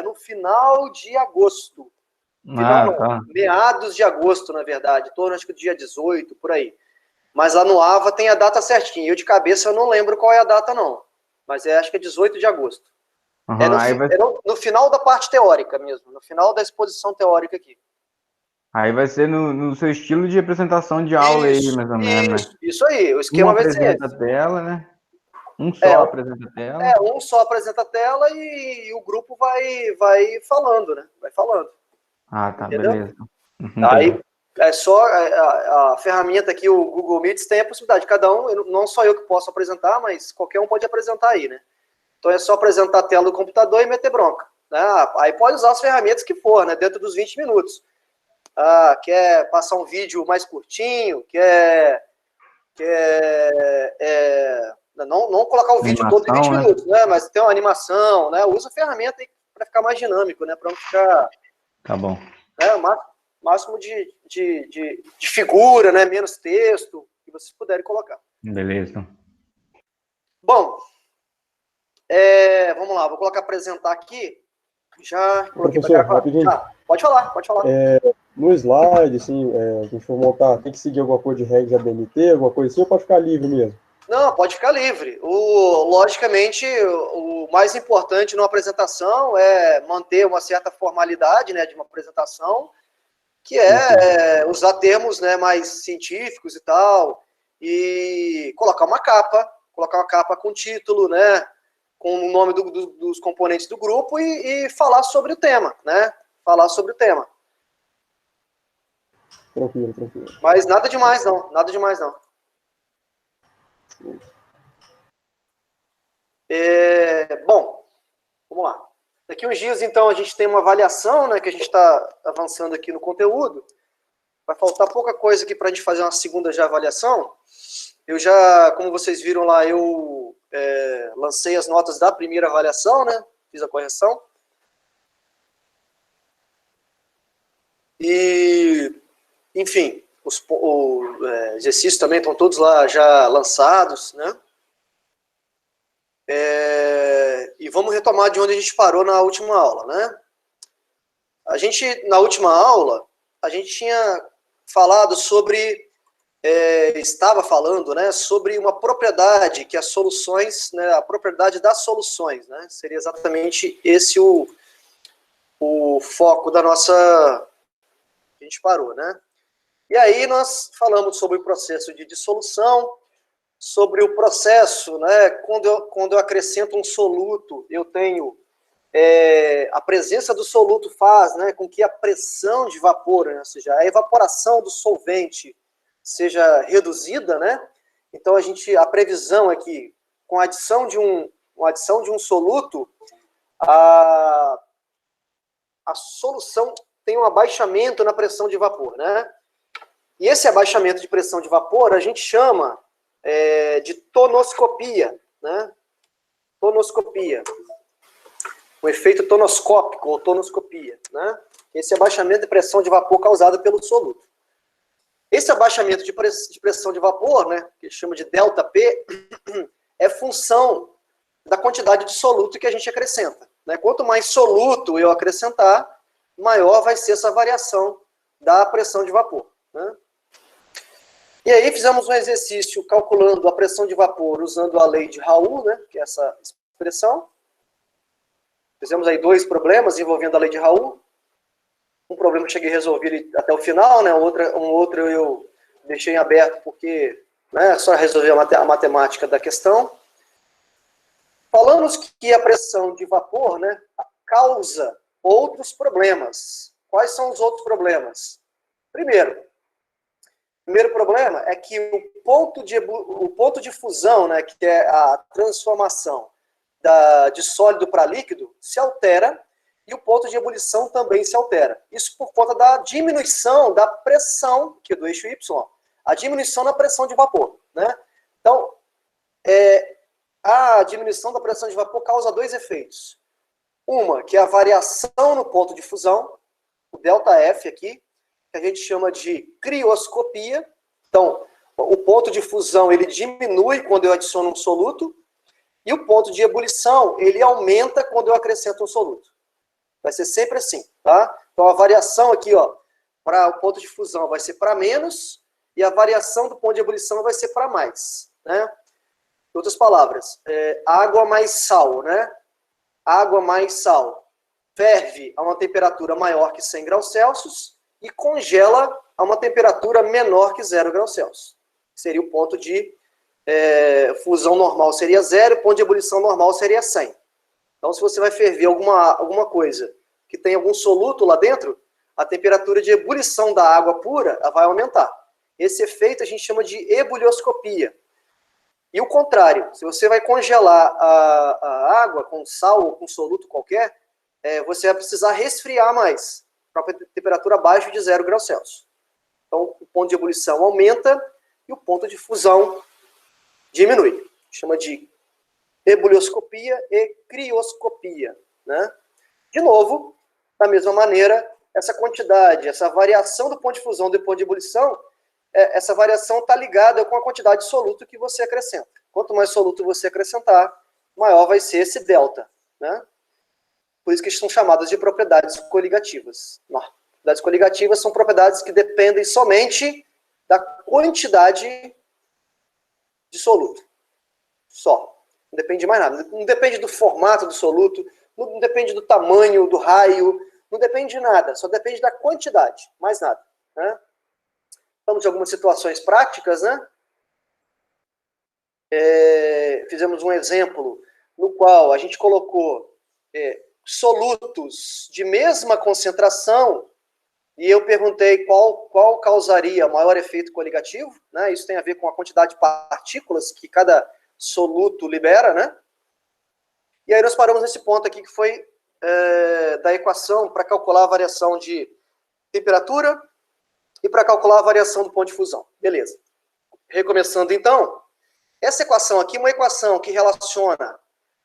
é no final de agosto. Final não, Tá. meados de agosto, na verdade, torno acho que do dia 18, por aí. Mas lá no AVA tem a data certinha. Eu de cabeça eu não lembro qual é a data, não. Mas acho que é 18 de agosto. Uhum, É no final da parte teórica mesmo, no final da exposição teórica aqui. aí vai ser no seu estilo de apresentação de aula aí, mais ou menos, né? Isso aí. O Um esquema vai ser apresenta a esse. tela, né? Um só apresenta a tela. Um só apresenta a tela e o grupo vai falando, né? Vai falando. Tá, Entendeu? beleza. Aí Entendi. é só a ferramenta aqui, o Google Meets, tem a possibilidade. Cada um, não só eu que posso apresentar, mas qualquer um pode apresentar aí, né? Então é só apresentar a tela do computador e meter bronca. Né? Aí pode usar as ferramentas que for, né? Dentro dos 20 minutos. Quer passar um vídeo mais curtinho, não colocar o vídeo todo em 20 Animação, né? minutos, né? Mas tem uma animação, né? Usa a ferramenta para ficar mais dinâmico, né? Para não ficar. Tá bom. Né? Máximo de figura, né? Menos texto, que vocês puderem colocar. Beleza. Bom, vamos lá, vou colocar apresentar aqui. Já coloquei Professor, rapidinho. Pode falar. No slide, assim, a gente for montar, tem que seguir alguma coisa de regra de ABNT, alguma coisa assim, ou pode ficar livre mesmo? Não, pode ficar livre. Logicamente, o mais importante numa apresentação é manter uma certa formalidade, né, de uma apresentação, que é usar termos, né, mais científicos e tal, e colocar uma capa com título, né, com o nome dos componentes do grupo e falar sobre o tema, né? Falar sobre o tema. Tranquilo. Mas nada demais, não. Bom, vamos lá. Daqui uns dias, então, a gente tem uma avaliação, né, que a gente está avançando aqui no conteúdo. Vai faltar pouca coisa aqui para a gente fazer uma segunda já avaliação. Eu já, como vocês viram lá, eu lancei as notas da primeira avaliação, né? Fiz a correção. E, enfim, os exercícios também estão todos lá já lançados, né? E vamos retomar de onde a gente parou na última aula, né? Na última aula, a gente tinha falado estava falando, né, sobre uma propriedade que as soluções, né, a propriedade das soluções, né? Seria exatamente esse o foco da nossa... A gente parou, né? E aí nós falamos sobre o processo de dissolução, sobre o processo, né, quando eu acrescento um soluto, eu tenho a presença do soluto faz, né, com que a pressão de vapor, né, ou seja, a evaporação do solvente seja reduzida, né? Então a previsão é que com a adição de um soluto, a solução tem um abaixamento na pressão de vapor, né? E esse abaixamento de pressão de vapor a gente chama de tonoscopia, né? Tonoscopia. O efeito tonoscópico, ou tonoscopia, né? Esse abaixamento de pressão de vapor causado pelo soluto. Esse abaixamento de pressão de vapor, né, que chama de ΔP, é função da quantidade de soluto que a gente acrescenta, né? Quanto mais soluto eu acrescentar, maior vai ser essa variação da pressão de vapor, né? E aí fizemos um exercício calculando a pressão de vapor usando a lei de Raoult, né, que é essa expressão. Fizemos aí 2 problemas envolvendo a lei de Raoult. Um problema eu cheguei a resolver até o final, né? Um outro eu deixei em aberto porque, né, só resolver a matemática da questão. Falamos que a pressão de vapor, né, causa outros problemas. Quais são os outros problemas? Primeiro problema é que o ponto de fusão, né, que é a transformação de sólido para líquido, se altera, e o ponto de ebulição também se altera. Isso por conta da diminuição da pressão, que é do eixo Y, a diminuição da pressão de vapor, né? Então, a diminuição da pressão de vapor causa 2 efeitos. Uma, que é a variação no ponto de fusão, o ΔF aqui, que a gente chama de crioscopia. Então, o ponto de fusão ele diminui quando eu adiciono um soluto, e o ponto de ebulição ele aumenta quando eu acrescento um soluto. Vai ser sempre assim, tá? Então, a variação aqui, ó, para o ponto de fusão vai ser para menos, e a variação do ponto de ebulição vai ser para mais, né? Em outras palavras, água mais sal, né? Água mais sal ferve a uma temperatura maior que 100 graus Celsius e congela a uma temperatura menor que 0 graus Celsius. Seria o ponto de fusão normal seria 0, o ponto de ebulição normal seria 100. Então, se você vai ferver alguma coisa que tem algum soluto lá dentro, a temperatura de ebulição da água pura vai aumentar. Esse efeito a gente chama de ebulioscopia. E o contrário, se você vai congelar a água com sal ou com soluto qualquer, você vai precisar resfriar mais, para uma temperatura abaixo de 0 graus Celsius. Então, o ponto de ebulição aumenta e o ponto de fusão diminui. Chama de ebulioscopia e crioscopia, né? De novo, da mesma maneira, essa quantidade, essa variação do ponto de fusão e do ponto de ebulição, essa variação está ligada com a quantidade de soluto que você acrescenta. Quanto mais soluto você acrescentar, maior vai ser esse delta, né? Por isso que são chamadas de propriedades coligativas. Não. Propriedades coligativas são propriedades que dependem somente da quantidade de soluto. Só. Não depende de mais nada. Não depende do formato do soluto, não depende do tamanho, do raio, não depende de nada. Só depende da quantidade, mais nada, né? Falamos de algumas situações práticas, né? Fizemos um exemplo no qual a gente colocou solutos de mesma concentração e eu perguntei qual causaria maior efeito coligativo, né? Isso tem a ver com a quantidade de partículas que cada soluto libera, né? E aí nós paramos nesse ponto aqui que foi da equação para calcular a variação de temperatura e para calcular a variação do ponto de fusão. Beleza. Recomeçando então, essa equação aqui é uma equação que relaciona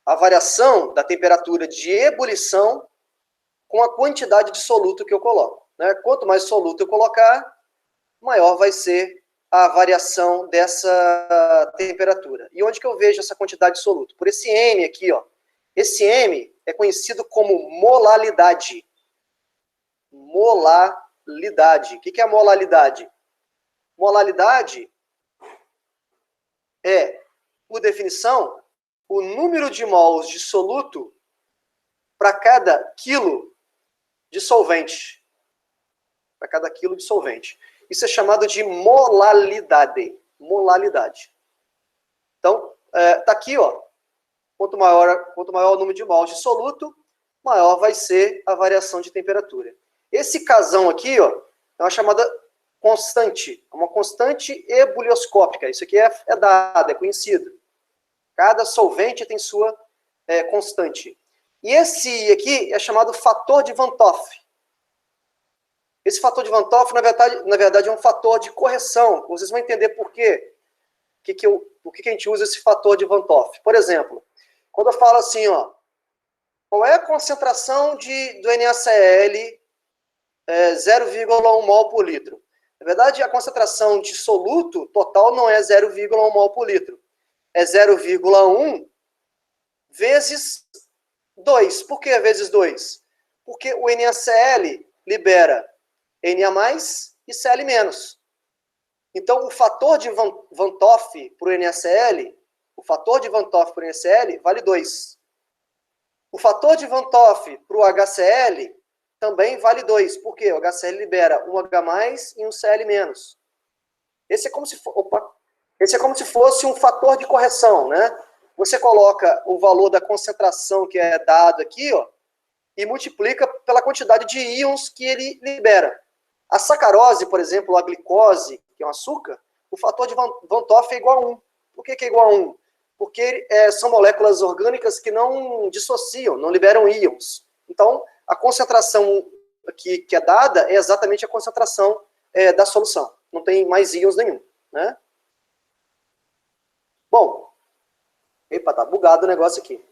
a variação da temperatura de ebulição com a quantidade de soluto que eu coloco, né? Quanto mais soluto eu colocar, maior vai ser a variação dessa temperatura. E onde que eu vejo essa quantidade de soluto? Por esse M aqui, ó. Esse M é conhecido como molalidade. Molalidade. O que é a molalidade? Molalidade é, por definição, o número de mols de soluto para cada quilo de solvente. Para cada quilo de solvente. Isso é chamado de molalidade. Molalidade. Então, tá aqui, ó. Quanto maior o número de mols de soluto, maior vai ser a variação de temperatura. Esse casão aqui, ó, é uma chamada constante. É uma constante ebulioscópica. Isso aqui é dado, é conhecido. Cada solvente tem sua constante. E esse aqui é chamado fator de Van 't Hoff. Esse fator de Van 't Hoff, na verdade, é um fator de correção. Vocês vão entender por quê. Por que a gente usa esse fator de Van 't Hoff. Por exemplo, quando eu falo assim, ó, qual é a concentração do NaCl 0,1 mol por litro? Na verdade, a concentração de soluto total não é 0,1 mol por litro. É 0,1 vezes 2. Por que vezes 2? Porque o NaCl libera Na+, e Cl-. Então, o fator de Van 't Hoff para o NaCl, vale 2. O fator de Van 't Hoff para o HCl também vale 2. Por quê? O HCl libera um H+, e um Cl-. Esse é como se fosse um fator de correção, né? Você coloca o valor da concentração que é dado aqui, ó, e multiplica pela quantidade de íons que ele libera. A sacarose, por exemplo, a glicose, que é um açúcar, o fator de Van 't Hoff é igual a 1. Por que é igual a 1? Porque são moléculas orgânicas que não dissociam, não liberam íons. Então, a concentração que é dada é exatamente a concentração da solução. Não tem mais íons nenhum, né? Bom, epa, tá bugado o negócio aqui.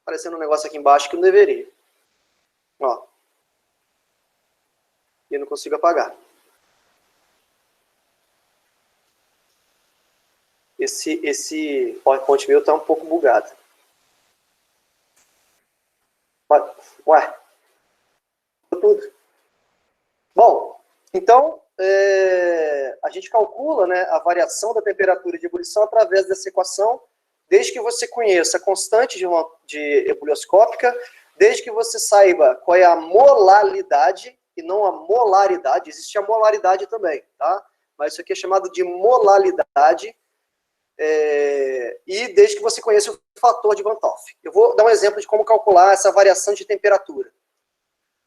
Aparecendo um negócio aqui embaixo que não deveria. Ó. E eu não consigo apagar. Esse PowerPoint meu está um pouco bugado. Ué. Tudo. Bom, então, a gente calcula, né, a variação da temperatura de ebulição através dessa equação, desde que você conheça a constante de ebulioscópica, desde que você saiba qual é a molalidade e não a molaridade. Existe a molaridade também, tá? Mas isso aqui é chamado de molalidade, e desde que você conheça o fator de Van 't Hoff. Eu vou dar um exemplo de como calcular essa variação de temperatura.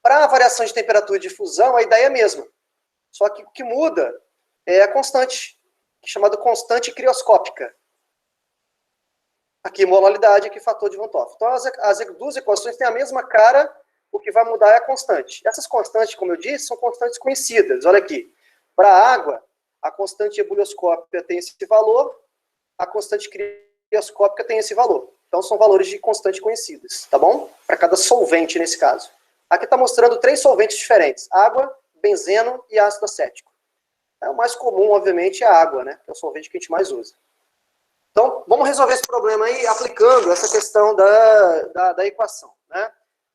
Para a variação de temperatura de fusão, a ideia é a mesma. Só que o que muda é a constante, chamada constante crioscópica. Aqui molalidade, aqui fator de Van 't Hoff. Então as duas equações têm a mesma cara, o que vai mudar é a constante. Essas constantes, como eu disse, são constantes conhecidas. Olha aqui. Para a água, a constante ebulioscópica tem esse valor, a constante crioscópica tem esse valor. Então são valores de constante conhecidos, tá bom? Para cada solvente nesse caso. Aqui está mostrando 3 solventes diferentes: água, benzeno e ácido acético. O mais comum, obviamente, é a água, né? Que é o solvente que a gente mais usa. Então, vamos resolver esse problema aí aplicando essa questão da equação, né?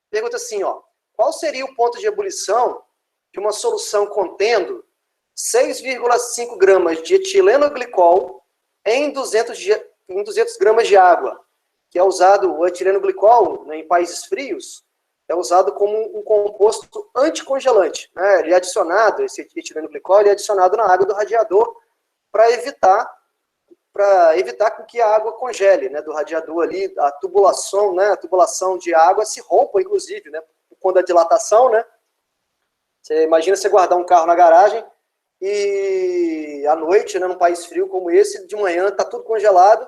Pergunta assim, ó: qual seria o ponto de ebulição de uma solução contendo 6,5 gramas de etilenoglicol em 200 gramas de água? Que é usado, o etilenoglicol, né, em países frios, é usado como um composto anticongelante, né? Ele é adicionado, esse etilenoglicol, ele é adicionado na água do radiador para evitar com que a água congele, né, do radiador ali, a tubulação, né, a tubulação de água se rompa, inclusive, né, quando a dilatação, né, você imagina você guardar um carro na garagem e à noite, né, num país frio como esse, de manhã está tudo congelado,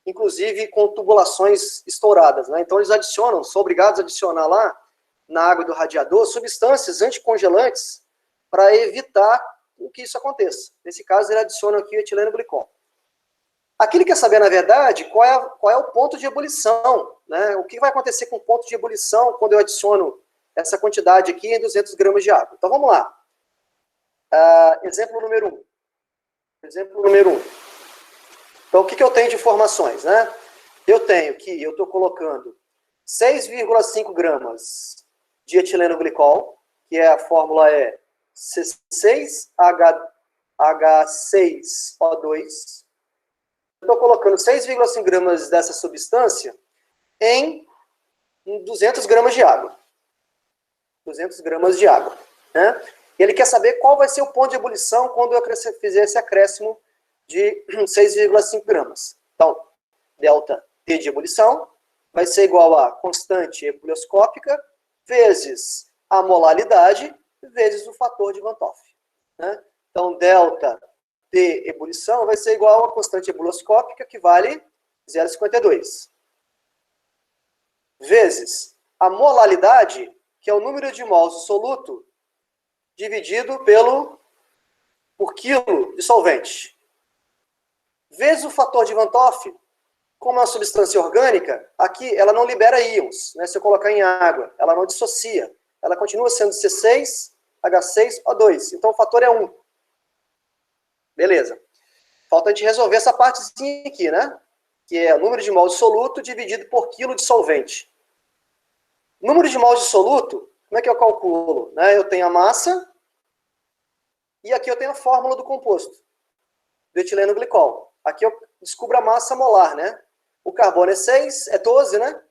inclusive com tubulações estouradas, né, então eles adicionam, são obrigados a adicionar lá, na água do radiador, substâncias anticongelantes para evitar que isso aconteça. Nesse caso, ele adiciona aqui o etilenoglicol. Aqui ele quer saber, na verdade, qual é o ponto de ebulição, né? O que vai acontecer com o ponto de ebulição quando eu adiciono essa quantidade aqui em 200 gramas de água. Então, vamos lá. Exemplo número 1. Exemplo número 1. Então, o que eu tenho de informações, né? Eu tenho que eu estou colocando 6,5 gramas de etilenoglicol, que a fórmula é C6H6O2. Estou colocando 6,5 gramas dessa substância em 200 gramas de água. 200 gramas de água, né? E ele quer saber qual vai ser o ponto de ebulição quando eu fizer esse acréscimo de 6,5 gramas. Então, delta T de ebulição vai ser igual a constante ebulioscópica vezes a molalidade vezes o fator de Van 't Hoff, né? Então, delta T ebulição vai ser igual a constante ebulioscópica, que vale 0,52. Vezes a molalidade, que é o número de mols do soluto, dividido por quilo de solvente. Vezes o fator de Van 't Hoff, como é uma substância orgânica, aqui ela não libera íons, né? Se eu colocar em água, ela não dissocia. Ela continua sendo C6H6O2. Então o fator é 1. Beleza. Falta a gente resolver essa partezinha aqui, né? Que é o número de mols de soluto dividido por quilo de solvente. Número de mols de soluto, como é que eu calculo? Né? Eu tenho a massa e aqui eu tenho a fórmula do composto, do etilenoglicol. Aqui eu descubro a massa molar, né? O carbono é 12, né?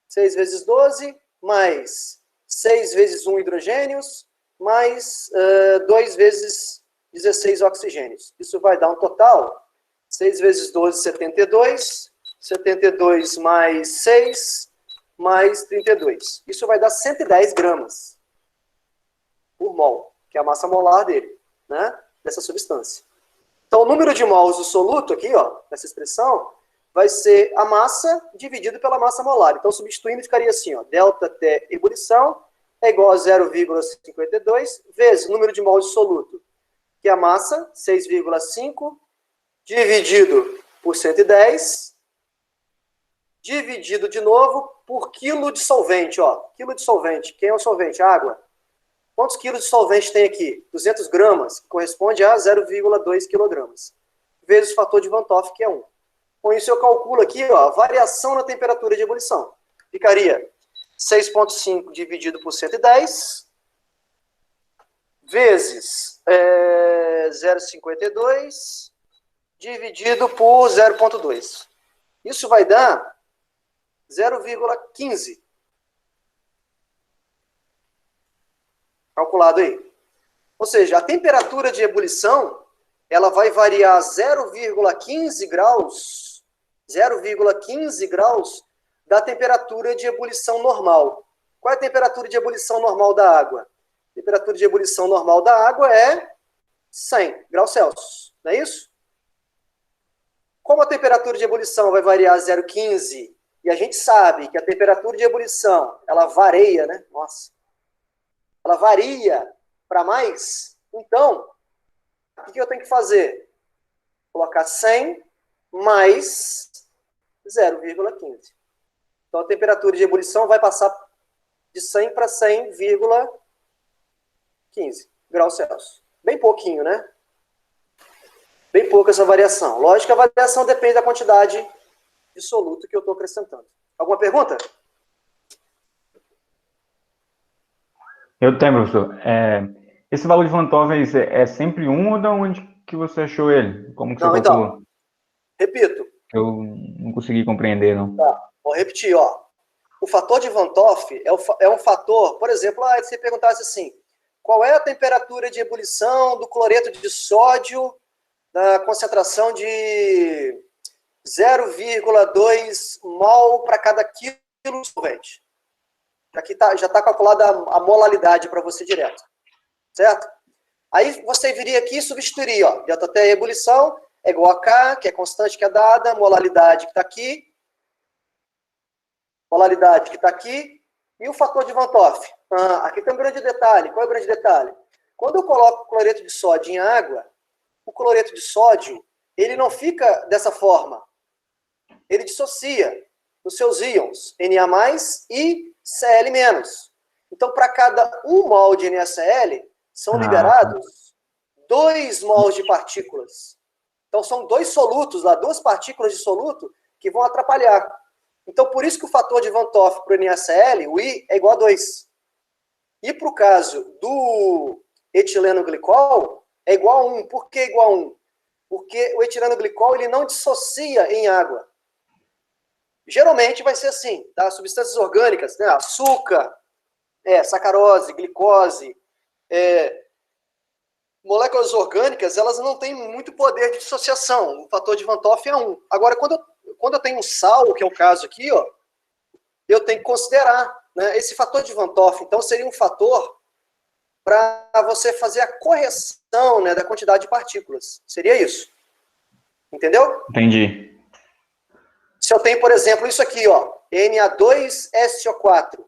6 vezes 12, mais 6 vezes 1 hidrogênios, mais 2 vezes 16 oxigênios. Isso vai dar um total, 6 vezes 12, 72, 72 mais 6, mais 32. Isso vai dar 110 gramas por mol, que é a massa molar dele, né? Dessa substância. Então, o número de mols do soluto aqui, ó, nessa expressão, vai ser a massa dividido pela massa molar. Então, substituindo, ficaria assim, ó, delta T ebulição é igual a 0,52 vezes o número de mols de soluto, que é a massa, 6,5, dividido por 110, dividido de novo por quilo de solvente, ó. Quilo de solvente. Quem é o solvente? Água. Quantos quilos de solvente tem aqui? 200 gramas, que corresponde a 0,2 quilogramas. Vezes o fator de Van 't Hoff, que é 1. Com isso eu calculo aqui, ó, a variação na temperatura de ebulição. Ficaria 6,5 dividido por 110, vezes 0,52, dividido por 0,2. Isso vai dar 0,15. Calculado aí. Ou seja, a temperatura de ebulição, ela vai variar 0,15 graus, 0,15 graus da temperatura de ebulição normal. Qual é a temperatura de ebulição normal da água? A temperatura de ebulição normal da água é 100 graus Celsius, não é isso? Como a temperatura de ebulição vai variar 0,15, e a gente sabe que a temperatura de ebulição, ela varia, né? Nossa. Ela varia para mais, então, o que eu tenho que fazer? Colocar 100 mais 0,15. Então, a temperatura de ebulição vai passar de 100 para 100,15 graus Celsius. Bem pouquinho, né? Bem pouca essa variação. Lógico que a variação depende da quantidade de soluto que eu estou acrescentando. Alguma pergunta? Eu tenho, professor. Esse valor de Van Toffen é sempre 1 ou da onde que você achou ele? Como que você calculou? Então, repito. Eu não consegui compreender, não. Tá, vou repetir, ó. O fator de Van Toffen é um fator, por exemplo, se você perguntasse assim, qual é a temperatura de ebulição do cloreto de sódio na concentração de 0,2 mol para cada quilo de solvente? Aqui já está calculada a molalidade para você direto, certo? Aí você viria aqui e substituiria, ó, ΔT ebulição é igual a K, que é constante que é dada, molalidade que está aqui, e o fator de Van Toffen. Aqui tem um grande detalhe. Qual é o grande detalhe? Quando eu coloco cloreto de sódio em água, o cloreto de sódio, ele não fica dessa forma. Ele dissocia os seus íons, Na+, e Cl-. Então, para cada 1 mol de NaCl, são liberados 2 mols de partículas. Então, são 2 solutos, lá, 2 partículas de soluto, que vão atrapalhar. Então, por isso que o fator de Van Toffen para o NaCl, o I, é igual a 2. E para o caso do etileno glicol, é igual a 1. Por que igual a 1? Porque o etileno glicol ele não dissocia em água. Geralmente vai ser assim, tá? Substâncias orgânicas, né? Açúcar, sacarose, glicose, moléculas orgânicas, elas não têm muito poder de dissociação. O fator de Van Toffen é 1. Agora, quando eu tenho um sal, que é o caso aqui, ó, eu tenho que considerar, né, esse fator de Van Toffen. Então, seria um fator para você fazer a correção, né, da quantidade de partículas. Seria isso. Entendeu? Entendi. Se eu tenho, por exemplo, isso aqui, ó, Na2SO4.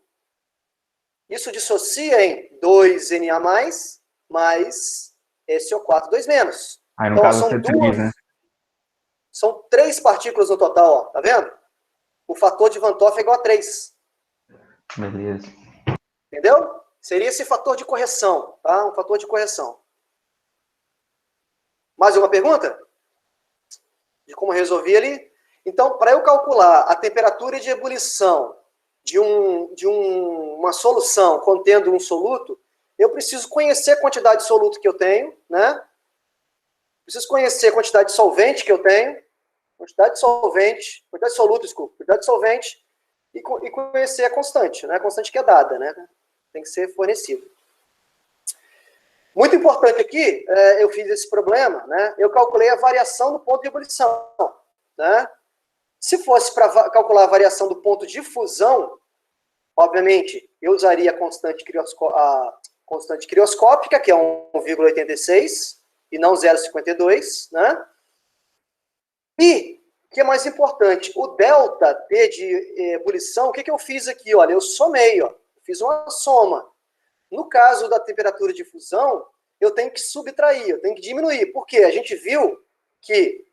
Isso dissocia em 2Na+, mais SO4, 2-. Aí, no então, caso, você tem, né? São 3 partículas no total, ó, tá vendo? O fator de Van Toffen é igual a 3. Beleza. Entendeu? Seria esse fator de correção, tá? Um fator de correção. Mais uma pergunta? De como resolver ali? Então, para eu calcular a temperatura de ebulição de uma solução contendo um soluto, eu preciso conhecer a quantidade de soluto que eu tenho, né? Preciso conhecer a quantidade de solvente que eu tenho, quantidade de soluto, quantidade de solvente, e conhecer a constante, né? A constante que é dada, né? Tem que ser fornecido. Muito importante aqui, eu fiz esse problema, né? Eu calculei a variação do ponto de ebulição, né? Se fosse para calcular a variação do ponto de fusão, obviamente, eu usaria a constante crioscópica, que é 1,86, e não 0,52, né? E, o que é mais importante, o delta T de ebulição, o que eu fiz aqui? Olha, eu somei, ó, fiz uma soma. No caso da temperatura de fusão, eu tenho que subtrair, eu tenho que diminuir. Por quê? A gente viu que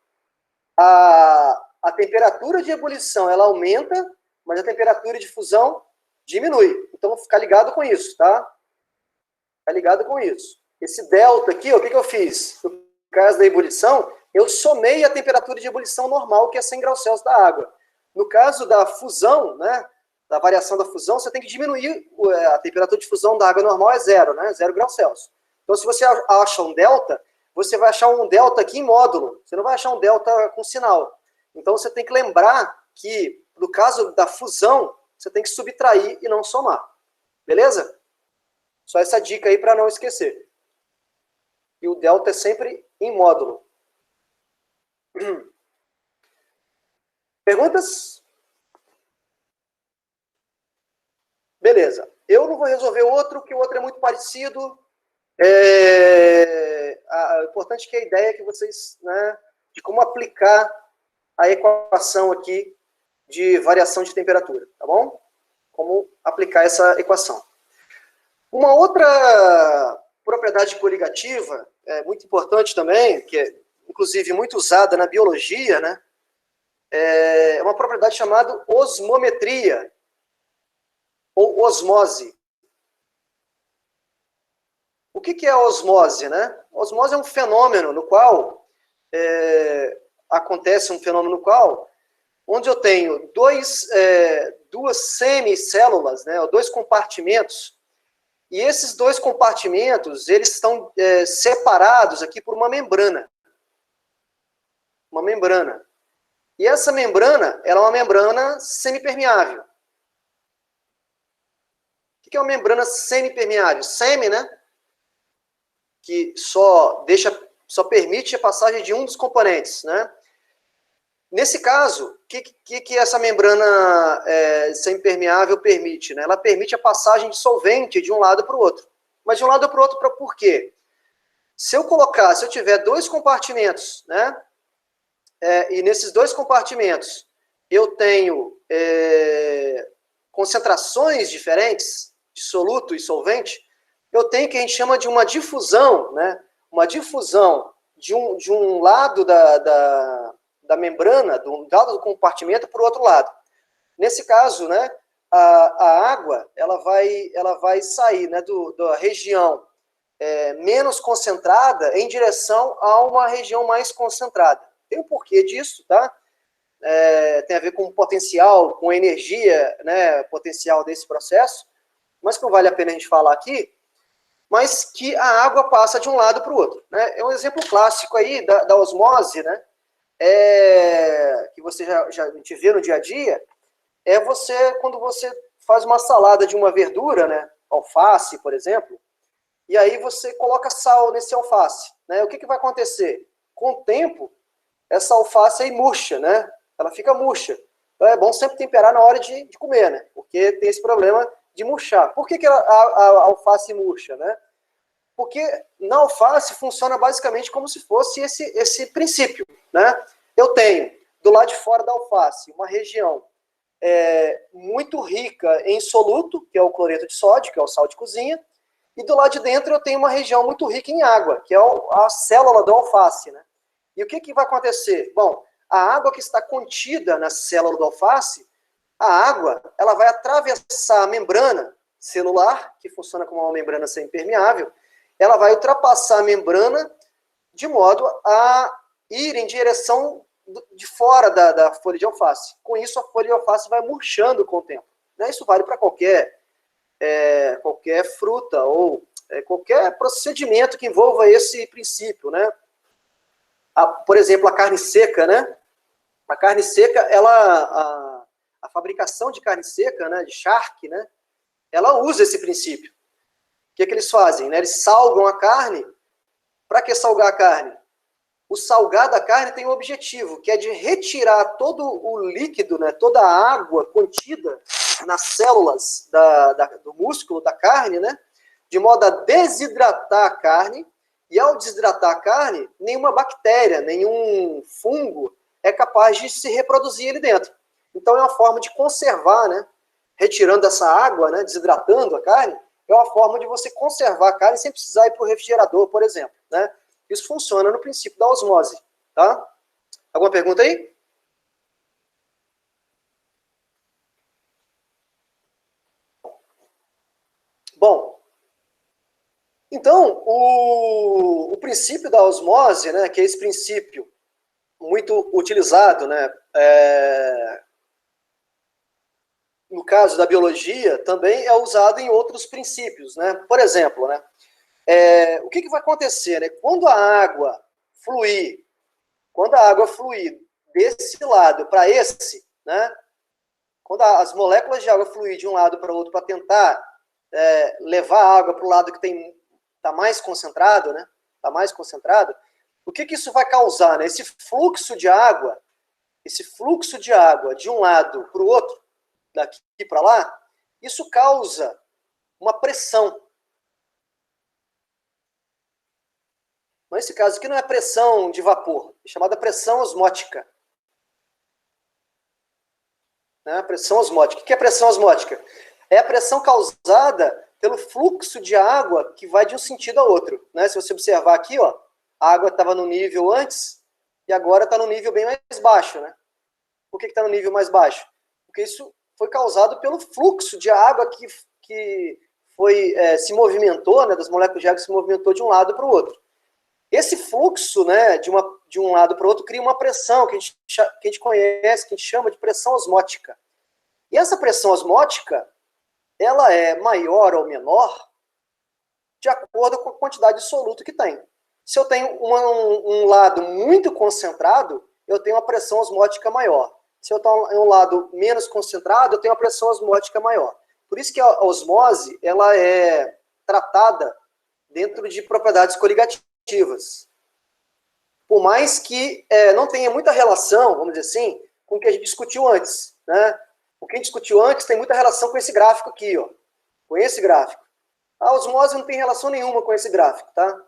a temperatura de ebulição, ela aumenta, mas a temperatura de fusão diminui. Então, ficar ligado com isso, tá? Ficar ligado com isso. Esse delta aqui, ó, o que eu fiz? No caso da ebulição, eu somei a temperatura de ebulição normal, que é 100 graus Celsius da água. No caso da fusão, né, da variação da fusão, você tem que diminuir a temperatura de fusão da água normal é 0, né? 0 graus Celsius. Então, se você acha um delta, você vai achar um delta aqui em módulo. Você não vai achar um delta com sinal. Então, você tem que lembrar que, no caso da fusão, você tem que subtrair e não somar. Beleza? Só essa dica aí para não esquecer. E o delta é sempre em módulo. Perguntas? Beleza. Eu não vou resolver outro, que o outro é muito parecido. O importante é que a ideia é que vocês, né, de como aplicar a equação aqui de variação de temperatura, tá bom? Como aplicar essa equação. Uma outra propriedade coligativa, muito importante também, que é inclusive muito usada na biologia, né? É uma propriedade chamada osmometria, ou osmose. O que é a osmose, né? A osmose é um fenômeno no qual acontece um fenômeno no qual, onde eu tenho duas semicélulas, né, ou dois compartimentos, e esses dois compartimentos, eles estão separados aqui por uma membrana. Uma membrana. E essa membrana, ela é uma membrana semipermeável. O que é uma membrana semipermeável? Semi, né? Que só permite a passagem de um dos componentes, né? Nesse caso, o que essa membrana semipermeável permite? Né? Ela permite a passagem de solvente de um lado para o outro. Mas de um lado para o outro, por quê? Se eu tiver dois compartimentos, né? E nesses dois compartimentos eu tenho concentrações diferentes de soluto e solvente, eu tenho o que a gente chama de uma difusão, né? Uma difusão de um lado da membrana, de um lado do compartimento para o outro lado. Nesse caso, né, a água ela vai sair, né, da região menos concentrada em direção a uma região mais concentrada. Tem um porquê disso, tá? Tem a ver com o potencial, com a energia, né, potencial desse processo, mas que não vale a pena a gente falar aqui, mas que a água passa de um lado para o outro. Né? É um exemplo clássico aí da osmose, né? Que você já vê no dia a dia, quando você faz uma salada de uma verdura, né? Alface, por exemplo, e aí você coloca sal nesse alface. Né? O que vai acontecer? Com o tempo, essa alface aí murcha, né? Ela fica murcha. Então é bom sempre temperar na hora de comer, né? Porque tem esse problema de murchar. Por que a alface murcha, né? Porque na alface funciona basicamente como se fosse esse princípio, né? Eu tenho, do lado de fora da alface, uma região muito rica em soluto, que é o cloreto de sódio, que é o sal de cozinha, e do lado de dentro eu tenho uma região muito rica em água, que é a célula da alface, né? E o que vai acontecer? Bom, a água que está contida na célula da alface, a água ela vai atravessar a membrana celular, que funciona como uma membrana semipermeável, ela vai ultrapassar a membrana de modo a ir em direção de fora da folha de alface. Com isso, a folha de alface vai murchando com o tempo. Né? Isso vale para qualquer fruta ou qualquer procedimento que envolva esse princípio. Né? Por exemplo, a carne seca, né? A carne seca, a fabricação de carne seca, né, de charque, né, ela usa esse princípio. O que eles fazem? Né? Eles salgam a carne. Para que salgar a carne? O salgar da carne tem um objetivo, que é de retirar todo o líquido, né, toda a água contida nas células do músculo da carne, né, de modo a desidratar a carne, e ao desidratar a carne, nenhuma bactéria, nenhum fungo é capaz de se reproduzir ali dentro. Então é uma forma de conservar, né, retirando essa água, né, desidratando a carne, é uma forma de você conservar a carne sem precisar ir para o refrigerador, por exemplo. Né? Isso funciona no princípio da osmose. Tá? Alguma pergunta aí? Bom, então, o princípio da osmose, né, que é esse princípio muito utilizado, né, no caso da biologia, também é usado em outros princípios, né? Por exemplo, né? O que vai acontecer, né? Quando a água fluir desse lado para esse, né? Quando as moléculas de água fluir de um lado para o outro para tentar levar a água para o lado que está mais concentrado, né? Está mais concentrado. O que isso vai causar, né? Esse fluxo de água de um lado para o outro, daqui para lá, isso causa uma pressão. Nesse caso aqui não é pressão de vapor, é chamada pressão osmótica. Né? Pressão osmótica. O que é pressão osmótica? É a pressão causada pelo fluxo de água que vai de um sentido a outro. Né? Se você observar aqui, ó, a água estava no nível antes e agora está no nível bem mais baixo. Né? Por que está no nível mais baixo? Porque isso foi causado pelo fluxo de água que se movimentou, né, das moléculas de água que se movimentou de um lado para o outro. Esse fluxo, né, de um lado para o outro cria uma pressão que a gente conhece, que a gente chama de pressão osmótica. E essa pressão osmótica, ela é maior ou menor de acordo com a quantidade de soluto que tem. Se eu tenho um lado muito concentrado, eu tenho uma pressão osmótica maior. Se eu estou em um lado menos concentrado, eu tenho uma pressão osmótica maior. Por isso que a osmose ela é tratada dentro de propriedades coligativas. Por mais que não tenha muita relação, vamos dizer assim, com o que a gente discutiu antes. Né? O que a gente discutiu antes tem muita relação com esse gráfico aqui, ó, com esse gráfico. A osmose não tem relação nenhuma com esse gráfico, tá?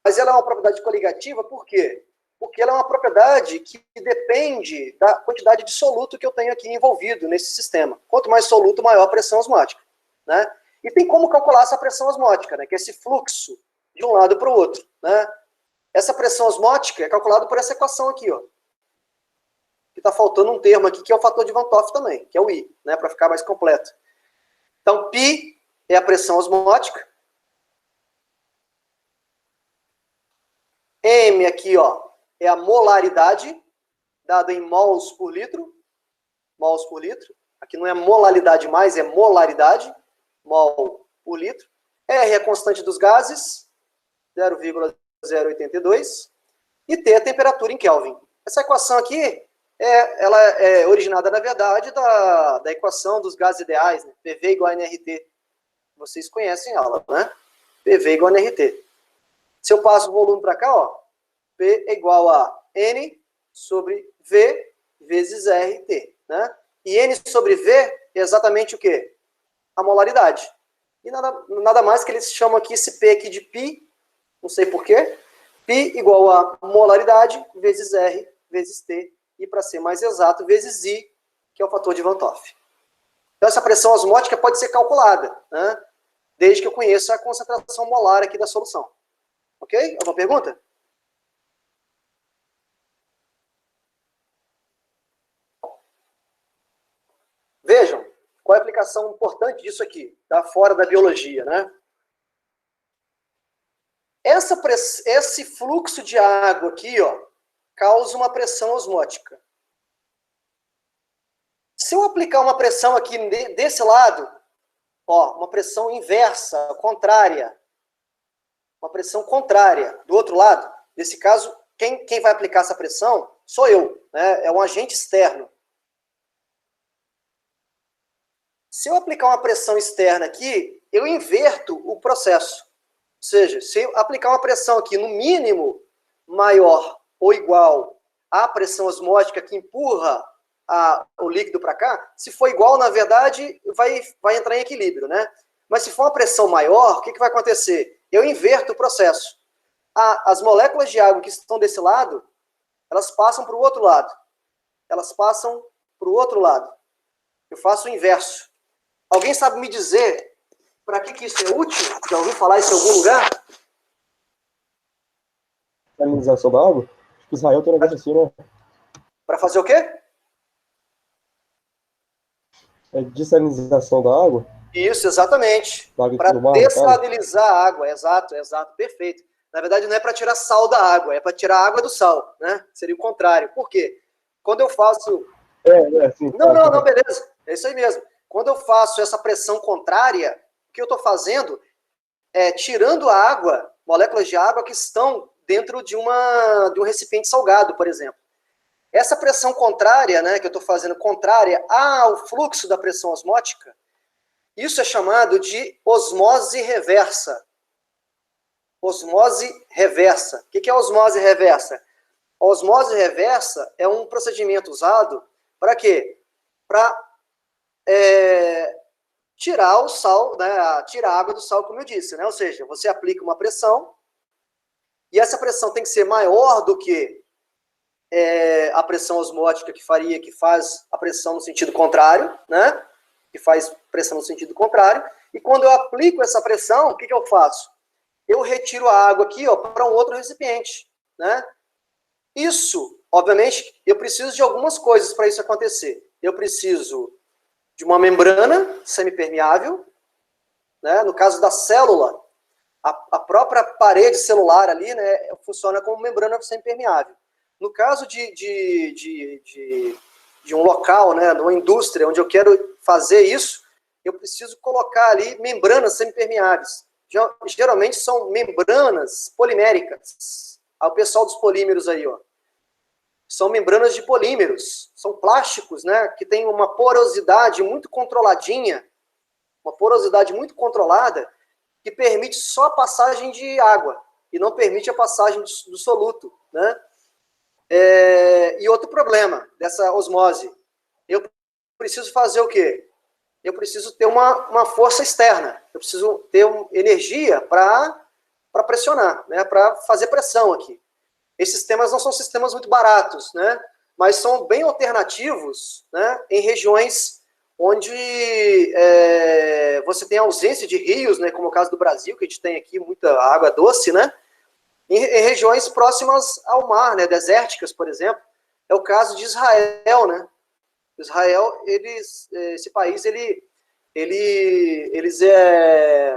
Mas ela é uma propriedade coligativa, por quê? Porque ela é uma propriedade que depende da quantidade de soluto que eu tenho aqui envolvido nesse sistema. Quanto mais soluto, maior a pressão osmótica. Né? E tem como calcular essa pressão osmótica, né? Que é esse fluxo de um lado para o outro. Né? Essa pressão osmótica é calculada por essa equação aqui, ó. Que está faltando um termo aqui, que é o fator de Van 't Hoff também, que é o I, né? Para ficar mais completo. Então, π é a pressão osmótica. M aqui, ó, é a molaridade, dada em mols por litro. Mols por litro. Aqui não é molaridade mais, é molaridade. Mol por litro. R é a constante dos gases, 0,082. E T é a temperatura em Kelvin. Essa equação aqui, ela é originada, na verdade, da equação dos gases ideais, né? PV igual a nRT. Vocês conhecem a aula, né? PV igual a nRT. Se eu passo o volume para cá, ó, P é igual a N sobre V vezes RT. Né? E N sobre V é exatamente o quê? A molaridade. E nada mais que eles chamam aqui esse P aqui de π, não sei porquê, π igual a molaridade vezes R vezes T, e para ser mais exato, vezes I, que é o fator de Van 't Hoff. Então essa pressão osmótica pode ser calculada, né? Desde que eu conheça a concentração molar aqui da solução. Ok? Alguma pergunta? Vejam, qual é a aplicação importante disso aqui, tá? Fora da biologia, né? Esse fluxo de água aqui, ó, causa uma pressão osmótica. Se eu aplicar uma pressão aqui desse lado, ó, uma pressão inversa, contrária, uma pressão contrária do outro lado, nesse caso, quem vai aplicar essa pressão sou eu, né? É um agente externo. Se eu aplicar uma pressão externa aqui, eu inverto o processo. Ou seja, se eu aplicar uma pressão aqui, no mínimo, maior ou igual à pressão osmótica que empurra o líquido para cá, se for igual, na verdade, vai entrar em equilíbrio, né? Mas se for uma pressão maior, o que vai acontecer? Eu inverto o processo. As moléculas de água que estão desse lado, elas passam para o outro lado. Elas passam para o outro lado. Eu faço o inverso. Alguém sabe me dizer para que isso é útil? Já ouviu falar isso em algum lugar? Salinização da água? Acho que Israel tem um negócio assim, né? Para fazer o quê? É dessalinização da água? Isso, exatamente. Para dessalinizar a água, exato, perfeito. Na verdade, não é para tirar sal da água, é para tirar a água do sal, né? Seria o contrário. Por quê? Quando eu faço... Sim. Não, beleza. É isso aí mesmo. Quando eu faço essa pressão contrária, o que eu estou fazendo é tirando a água, moléculas de água que estão dentro de um recipiente salgado, por exemplo. Essa pressão contrária, né, que eu estou fazendo contrária ao fluxo da pressão osmótica, isso é chamado de osmose reversa. Osmose reversa. O que é osmose reversa? A osmose reversa é um procedimento usado para quê? Para tirar o sal, né, tirar a água do sal, como eu disse, né? Ou seja, você aplica uma pressão e essa pressão tem que ser maior do que a pressão osmótica que faz a pressão no sentido contrário, né? Que faz pressão no sentido contrário. E quando eu aplico essa pressão, o que eu faço? Eu retiro a água aqui, ó, para um outro recipiente, né? Isso, obviamente, eu preciso de algumas coisas para isso acontecer. Eu preciso de uma membrana semipermeável, né? No caso da célula, a própria parede celular ali, né, funciona como membrana semipermeável. No caso de um local, né, numa indústria onde eu quero fazer isso, eu preciso colocar ali membranas semipermeáveis. Geralmente são membranas poliméricas. O pessoal dos polímeros aí, ó. São membranas de polímeros. São plásticos, né, que tem uma porosidade muito controladinha, uma porosidade muito controlada, que permite só a passagem de água e não permite a passagem do soluto, né? E outro problema dessa osmose, eu preciso fazer o quê? Eu preciso ter uma força externa, eu preciso ter energia para pressionar, né? Para fazer pressão aqui. Esses sistemas não são sistemas muito baratos, né? Mas são bem alternativos, né? Em regiões onde você tem ausência de rios, né? Como o caso do Brasil, que a gente tem aqui muita água doce, né? Em regiões próximas ao mar, né, desérticas, por exemplo. É o caso de Israel, né? Israel, esse país, eles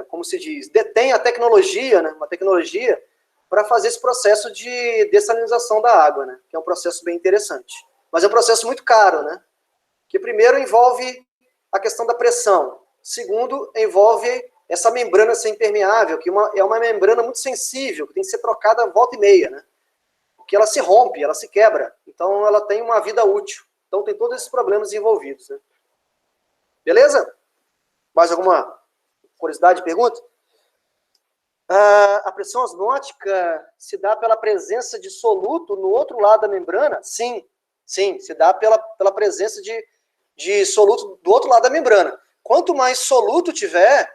como se diz, detém a tecnologia, né, uma tecnologia para fazer esse processo de dessalinização da água, né, que é um processo bem interessante. Mas é um processo muito caro, né? Que primeiro envolve a questão da pressão. Segundo, envolve essa membrana semipermeável, que é uma membrana muito sensível, que tem que ser trocada volta e meia, né? Porque ela se rompe, ela se quebra. Então, ela tem uma vida útil. Então, tem todos esses problemas envolvidos, né? Beleza? Mais alguma curiosidade, pergunta? A pressão osmótica se dá pela presença de soluto no outro lado da membrana? Sim, se dá pela presença de soluto do outro lado da membrana. Quanto mais soluto tiver,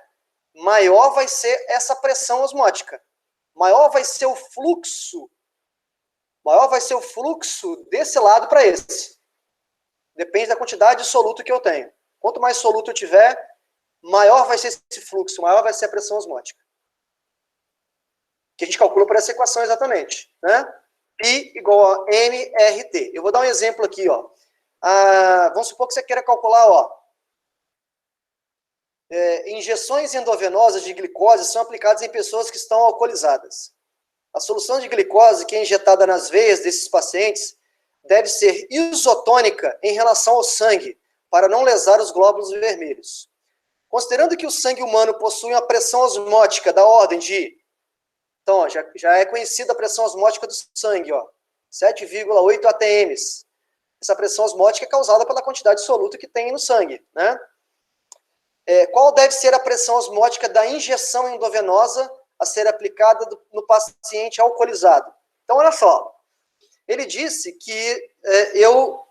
maior vai ser essa pressão osmótica. Maior vai ser o fluxo desse lado para esse. Depende da quantidade de soluto que eu tenho. Quanto mais soluto eu tiver, maior vai ser esse fluxo, maior vai ser a pressão osmótica. Que a gente calcula por essa equação exatamente, né? I igual a mRT. Eu vou dar um exemplo aqui, ó. Vamos supor que você queira calcular, ó, injeções endovenosas de glicose são aplicadas em pessoas que estão alcoolizadas. A solução de glicose que é injetada nas veias desses pacientes deve ser isotônica em relação ao sangue, para não lesar os glóbulos vermelhos. Considerando que o sangue humano possui uma pressão osmótica da ordem de... Então, ó, já é conhecida a pressão osmótica do sangue, ó, 7,8 atm. Essa pressão osmótica é causada pela quantidade de soluto que tem no sangue, né? Qual deve ser a pressão osmótica da injeção endovenosa a ser aplicada no paciente alcoolizado? Então, olha só. Ele disse que eu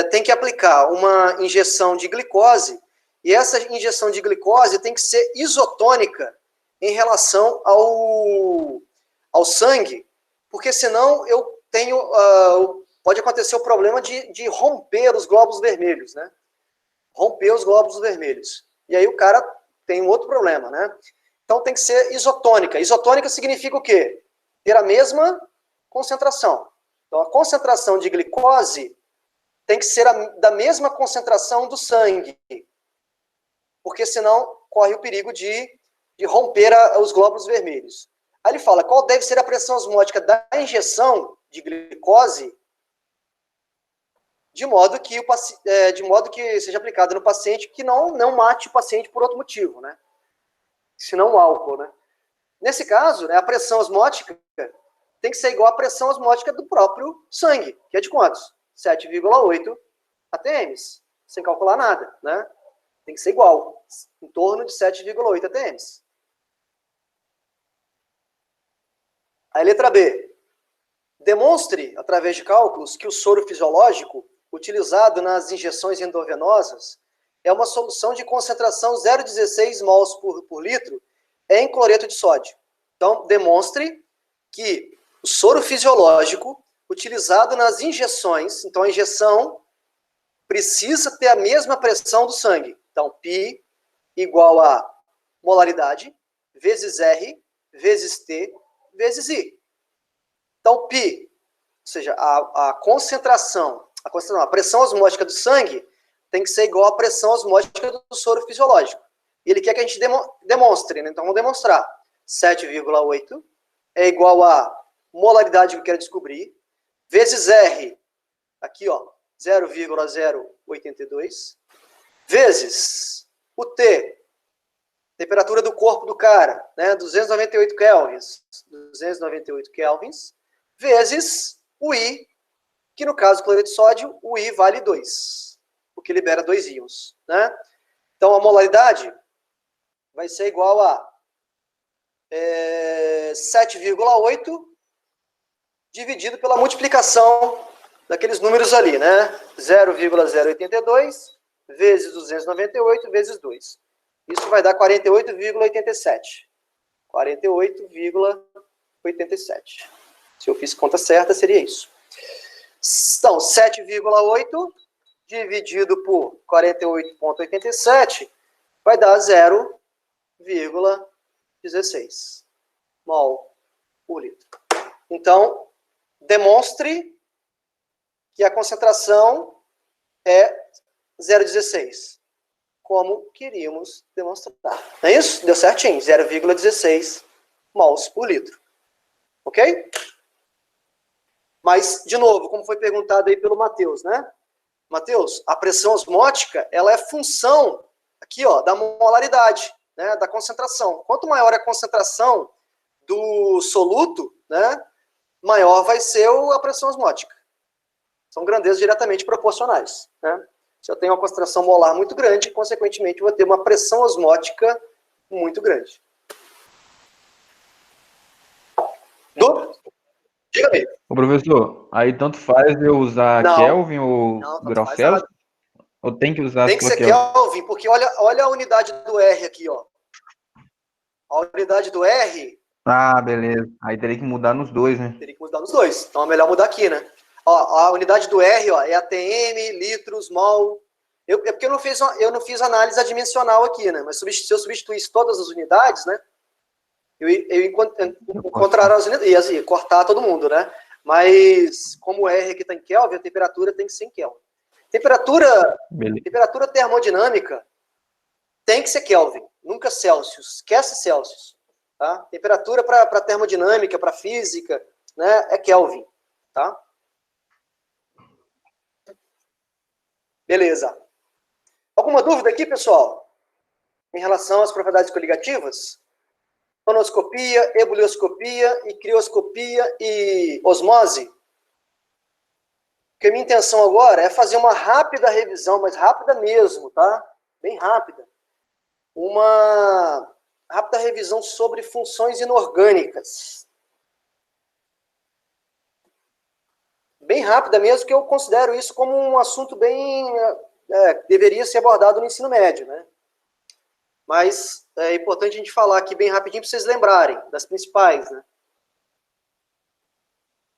tenho que aplicar uma injeção de glicose, e essa injeção de glicose tem que ser isotônica em relação ao sangue, porque senão eu tenho... pode acontecer o problema de romper os glóbulos vermelhos, né? Romper os glóbulos vermelhos. E aí o cara tem um outro problema, né? Então tem que ser isotônica. Isotônica significa o quê? Ter a mesma concentração. Então a concentração de glicose tem que ser da mesma concentração do sangue. Porque senão corre o perigo de romper os glóbulos vermelhos. Aí ele fala, qual deve ser a pressão osmótica da injeção de glicose de modo que seja aplicada no paciente que não mate o paciente por outro motivo, né? Senão o álcool, né? Nesse caso, né, a pressão osmótica tem que ser igual à pressão osmótica do próprio sangue, que é de quantos? 7,8 atm, sem calcular nada, né? Tem que ser igual, em torno de 7,8 atm. Aí, letra B. Demonstre, através de cálculos, que o soro fisiológico utilizado nas injeções endovenosas é uma solução de concentração 0,16 mols por litro em cloreto de sódio. Então, demonstre que o soro fisiológico utilizado nas injeções, então a injeção precisa ter a mesma pressão do sangue. Então, π igual a molaridade vezes R vezes T vezes I. Então, π, ou seja, a pressão osmótica do sangue tem que ser igual à pressão osmótica do soro fisiológico. E ele quer que a gente demonstre, né? Então, vamos demonstrar. 7,8 é igual a molaridade que eu quero descobrir, vezes R, aqui, ó, 0,082, vezes o T, temperatura do corpo do cara, né, 298 kelvins, vezes o I, que no caso do cloreto de sódio, o I vale 2, o que libera 2 íons, né? Então, a molaridade vai ser igual a 7,8 dividido pela multiplicação daqueles números ali, né? 0,082 vezes 298 vezes 2. Isso vai dar 48,87. 48,87. Se eu fiz conta certa, seria isso. Então, 7,8 dividido por 48,87 vai dar 0,16 mol por litro. Então, demonstre que a concentração é 0,16, como queríamos demonstrar. Não é isso? Deu certinho, 0,16 mols por litro. Ok? Mas, de novo, como foi perguntado aí pelo Matheus, né? Matheus, a pressão osmótica, ela é função, aqui, ó, da molaridade, né, da concentração. Quanto maior a concentração do soluto, né, maior vai ser a pressão osmótica. São grandezas diretamente proporcionais, né? Se eu tenho uma concentração molar muito grande, consequentemente, eu vou ter uma pressão osmótica muito grande. Diga-me. Ô, professor, aí tanto faz eu usar Kelvin ou grau Celsius? Ou tem que usar tem que só ser Kelvin, porque olha a unidade do R aqui, ó. A unidade do R... Ah, beleza. Aí teria que mudar nos dois, né? Teria que mudar nos dois. Então é melhor mudar aqui, né? Ó, a unidade do R, ó, é ATM, litros, mol. É porque eu não fiz análise adimensional aqui, né? Mas se eu substituísse todas as unidades, né? Eu encontraria as unidades, ia cortar todo mundo, né? Mas como o R aqui está em Kelvin, a temperatura tem que ser em Kelvin. Temperatura termodinâmica tem que ser Kelvin, nunca Celsius. Esquece Celsius. Tá? Temperatura para termodinâmica, para física, né, é Kelvin. Tá? Beleza. Alguma dúvida aqui, pessoal? Em relação às propriedades coligativas? Tonoscopia, ebulioscopia e crioscopia e osmose? Porque a minha intenção agora é fazer uma rápida revisão, mas rápida mesmo, tá? Bem rápida. Uma rápida revisão sobre funções inorgânicas. Bem rápida mesmo, que eu considero isso como um assunto bem... deveria ser abordado no ensino médio, né? Mas é importante a gente falar aqui bem rapidinho para vocês lembrarem das principais, né?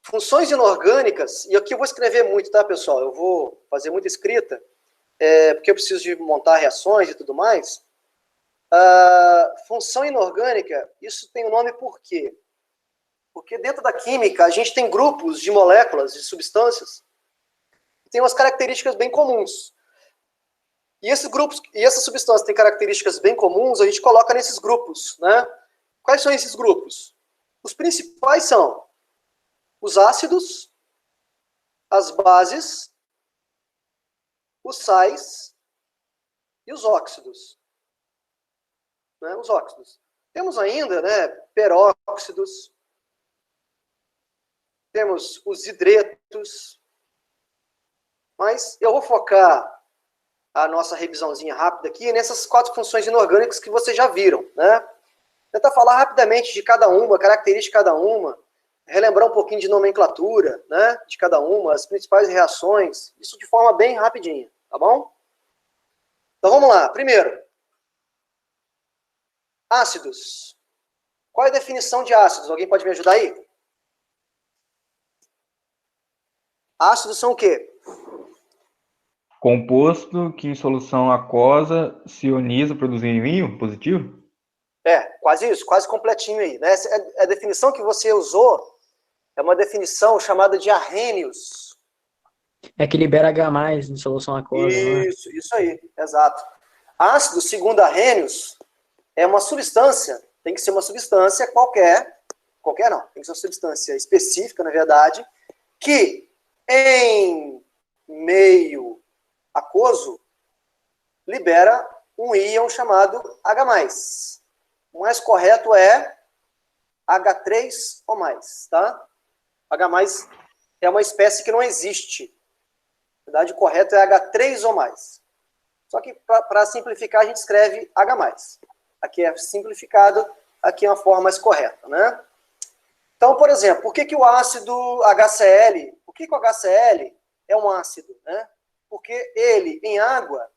Funções inorgânicas, e aqui eu vou escrever muito, tá, pessoal? Eu vou fazer muita escrita, porque eu preciso de montar reações e tudo mais. Função inorgânica, isso tem um nome por quê? Porque dentro da química, a gente tem grupos de moléculas, de substâncias, que têm umas características bem comuns. E esses grupos, e essas substâncias têm características bem comuns, a gente coloca nesses grupos, né? Quais são esses grupos? Os principais são os ácidos, as bases os sais e os óxidos. Né? Os óxidos. Temos ainda, né, peróxidos, temos os hidretos, mas eu vou focar a nossa revisãozinha rápida aqui nessas 4 funções inorgânicas que vocês já viram, né? Tentar falar rapidamente de cada uma, característica de cada uma, relembrar um pouquinho de nomenclatura, né, de cada uma, as principais reações, isso de forma bem rapidinha, tá bom? Então vamos lá. Primeiro, ácidos. Qual é a definição de ácidos? Alguém pode me ajudar aí? Ácidos são o quê? Composto que em solução aquosa se ioniza produzindo íon positivo? Quase isso, quase completinho aí. Né? A definição que você usou é uma definição chamada de arrênios. É que libera H+ em solução aquosa, não é? Isso aí, exato. Ácido, segundo Arrhenius, é uma substância, tem que ser uma substância qualquer não, tem que ser uma substância específica, na verdade, que em meio aquoso libera um íon chamado H+. O mais correto é H3 ou mais, tá? H+ é uma espécie que não existe. Na verdade, o correto é H3 ou mais. Só que, para simplificar, a gente escreve H+. Aqui é simplificado, aqui é uma forma mais correta, né? Então, por exemplo, por que o ácido HCl, por que o HCl é um ácido, né? Porque ele, em água,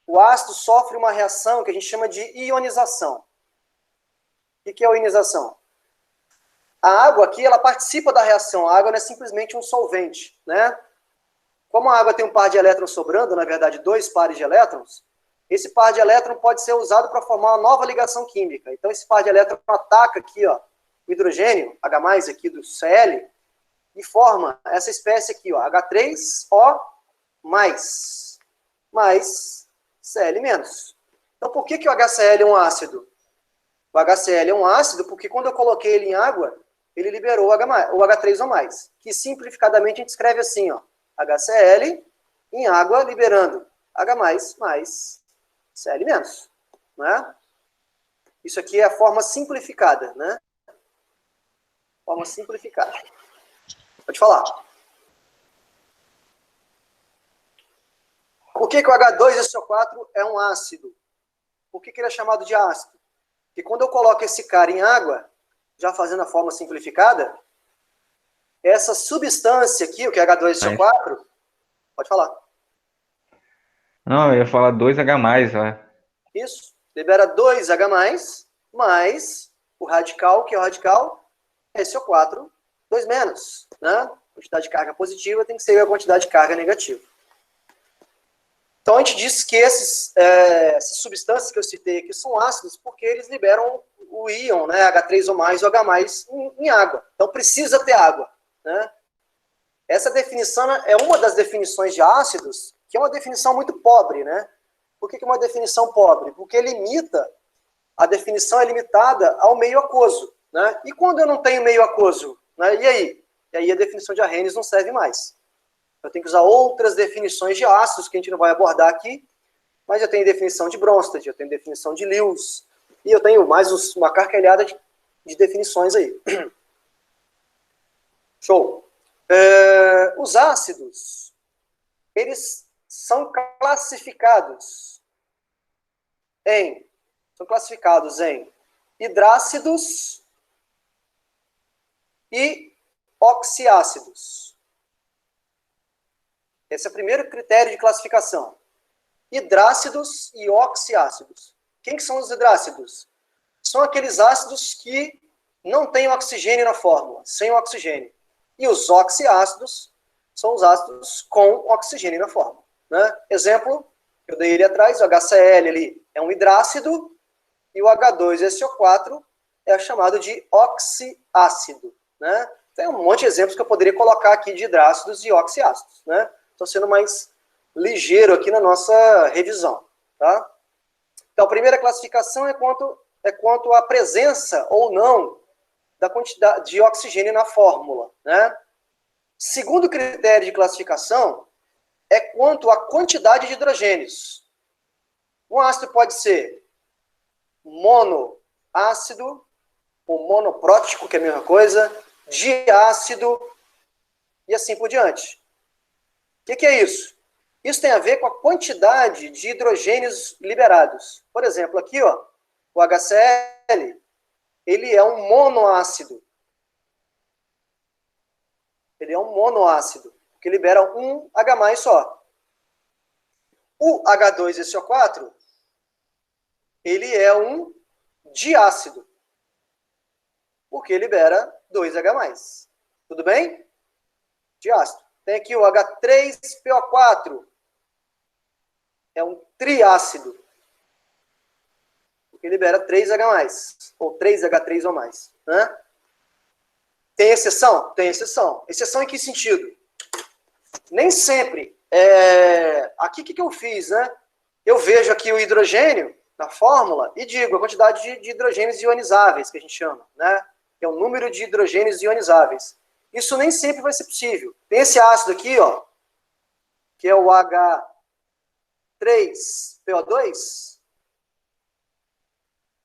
o ácido sofre uma reação que a gente chama de ionização. O que é a ionização? A água aqui, ela participa da reação. A água não é simplesmente um solvente, né? Como a água tem um par de elétrons sobrando, na verdade, 2 pares de elétrons, esse par de elétrons pode ser usado para formar uma nova ligação química. Então, esse par de elétrons ataca aqui, ó, o hidrogênio, H+ aqui do Cl, e forma essa espécie aqui, ó, H3O+, mais Cl-. Então, por que o HCl é um ácido? O HCl é um ácido porque quando eu coloquei ele em água, ele liberou o H3O+, que simplificadamente a gente escreve assim, ó, HCl em água liberando H+, mais Cl-, né? Isso aqui é a forma simplificada, né? Forma simplificada. Pode falar. Por que o H2SO4 é um ácido? Por que ele é chamado de ácido? Porque quando eu coloco esse cara em água, já fazendo a forma simplificada, essa substância aqui, o que é H2SO4, pode falar. Não, eu ia falar 2H+, ó. Isso, libera 2H+, mais o radical, que é o radical SO4, 2-, né? A quantidade de carga positiva tem que ser a quantidade de carga negativa. Então, a gente diz que essas substâncias que eu citei aqui são ácidos porque eles liberam o íon, né, H3 ou mais, ou H+, em água. Então, precisa ter água, né? Essa definição é uma das definições de ácidos, que é uma definição muito pobre, né? Por que é uma definição pobre? Porque a definição é limitada ao meio aquoso, né? E quando eu não tenho meio aquoso, né, e aí? E aí a definição de Arrhenius não serve mais. Eu tenho que usar outras definições de ácidos que a gente não vai abordar aqui, mas eu tenho definição de Bronsted, eu tenho definição de Lewis, e eu tenho mais uma carquelhada de definições aí. Show. Os ácidos, eles são classificados em hidrácidos e oxiácidos. Esse é o primeiro critério de classificação. Hidrácidos e oxiácidos. Quem que são os hidrácidos? São aqueles ácidos que não têm oxigênio na fórmula, sem oxigênio. E os oxiácidos são os ácidos com oxigênio na fórmula, né? Exemplo, eu dei ele atrás, o HCl ali é um hidrácido e o H2SO4 é chamado de oxiácido, né? Tem um monte de exemplos que eu poderia colocar aqui de hidrácidos e oxiácidos, né? Estou sendo mais ligeiro aqui na nossa revisão, tá? Então, a primeira classificação é quanto à presença ou não da quantidade de oxigênio na fórmula, né? Segundo critério de classificação é quanto à quantidade de hidrogênios. Um ácido pode ser monoácido, ou monoprótico, que é a mesma coisa, diácido, e assim por diante. O que é isso? Isso tem a ver com a quantidade de hidrogênios liberados. Por exemplo, aqui, ó, o HCl, ele é um monoácido. Ele é um monoácido, que libera um H+ só. O H2SO4, ele é um diácido, porque libera 2H+. Tudo bem? Diácido. Tem aqui o H3PO4, é um triácido, porque libera 3H+, ou 3H3 ou mais. Né? Tem exceção? Tem exceção. Exceção em que sentido? Nem sempre. Aqui o que eu fiz, né? Eu vejo aqui o hidrogênio na fórmula e digo a quantidade de hidrogênios ionizáveis, que a gente chama, né? Que é o número de hidrogênios ionizáveis. Isso nem sempre vai ser possível. Tem esse ácido aqui, ó, que é o H3PO2.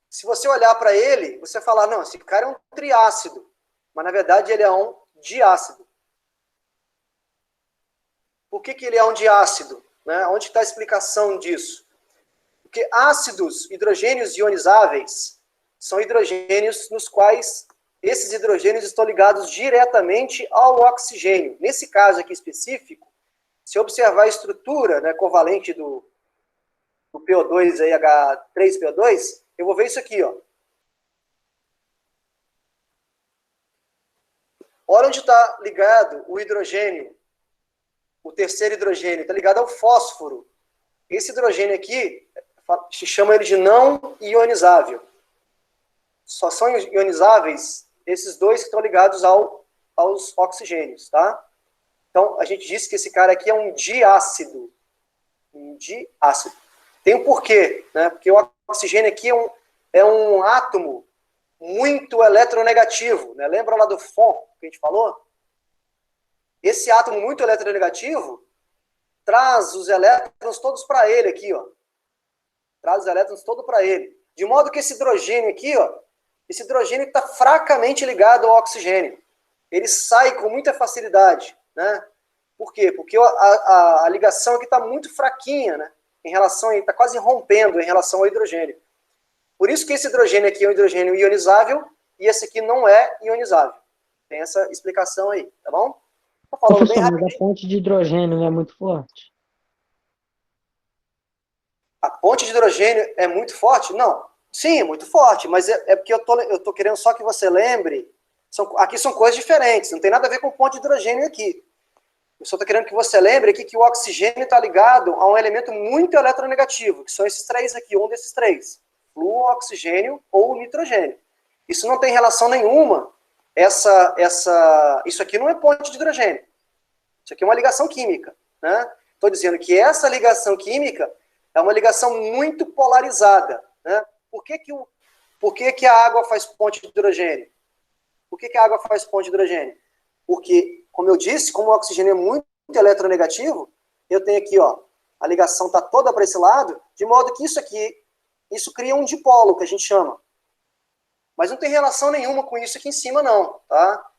Se você olhar para ele, você falar, não, esse cara é um triácido. Mas, na verdade, ele é um diácido. Por que ele é um diácido? Né? Onde está a explicação disso? Porque ácidos, hidrogênios ionizáveis, são hidrogênios nos quais esses hidrogênios estão ligados diretamente ao oxigênio. Nesse caso aqui específico, se observar a estrutura, né, covalente do PO2, aí, H3PO2, eu vou ver isso aqui, ó. Olha onde está ligado o hidrogênio, o terceiro hidrogênio, está ligado ao fósforo. Esse hidrogênio aqui, se chama ele de não ionizável. Só são ionizáveis esses dois que estão ligados aos oxigênios, tá? Então, a gente disse que esse cara aqui é um diácido. Um diácido. Tem um porquê, né? Porque o oxigênio aqui é um átomo muito eletronegativo, né? Lembra lá do FON que a gente falou? Esse átomo muito eletronegativo traz os elétrons todos para ele aqui, ó. Traz os elétrons todos para ele. De modo que esse hidrogênio aqui, ó, esse hidrogênio está fracamente ligado ao oxigênio. Ele sai com muita facilidade, né? Por quê? Porque a ligação aqui está muito fraquinha, né? Em relação, está quase rompendo em relação ao hidrogênio. Por isso que esse hidrogênio aqui é um hidrogênio ionizável e esse aqui não é ionizável. Tem essa explicação aí, tá bom? Tô falando bem Professor, mas rapidinho. a fonte de hidrogênio não é muito forte? A ponte de hidrogênio é muito forte? Não. Sim, é muito forte, mas é porque eu tô querendo só que você lembre. Aqui são coisas diferentes, não tem nada a ver com ponte de hidrogênio aqui. Eu só estou querendo que você lembre aqui que o oxigênio está ligado a um elemento muito eletronegativo, que são esses três aqui, um desses três. Flúor, oxigênio ou nitrogênio. Isso não tem relação nenhuma. Isso aqui não é ponte de hidrogênio. Isso aqui é uma ligação química. Né? Estou dizendo que essa ligação química é uma ligação muito polarizada. Né? Por que a água faz ponte de hidrogênio? Por que a água faz ponte de hidrogênio? Porque, como eu disse, como o oxigênio é muito eletronegativo, eu tenho aqui, ó, a ligação está toda para esse lado, de modo que isso cria um dipolo, que a gente chama. Mas não tem relação nenhuma com isso aqui em cima, não, tá?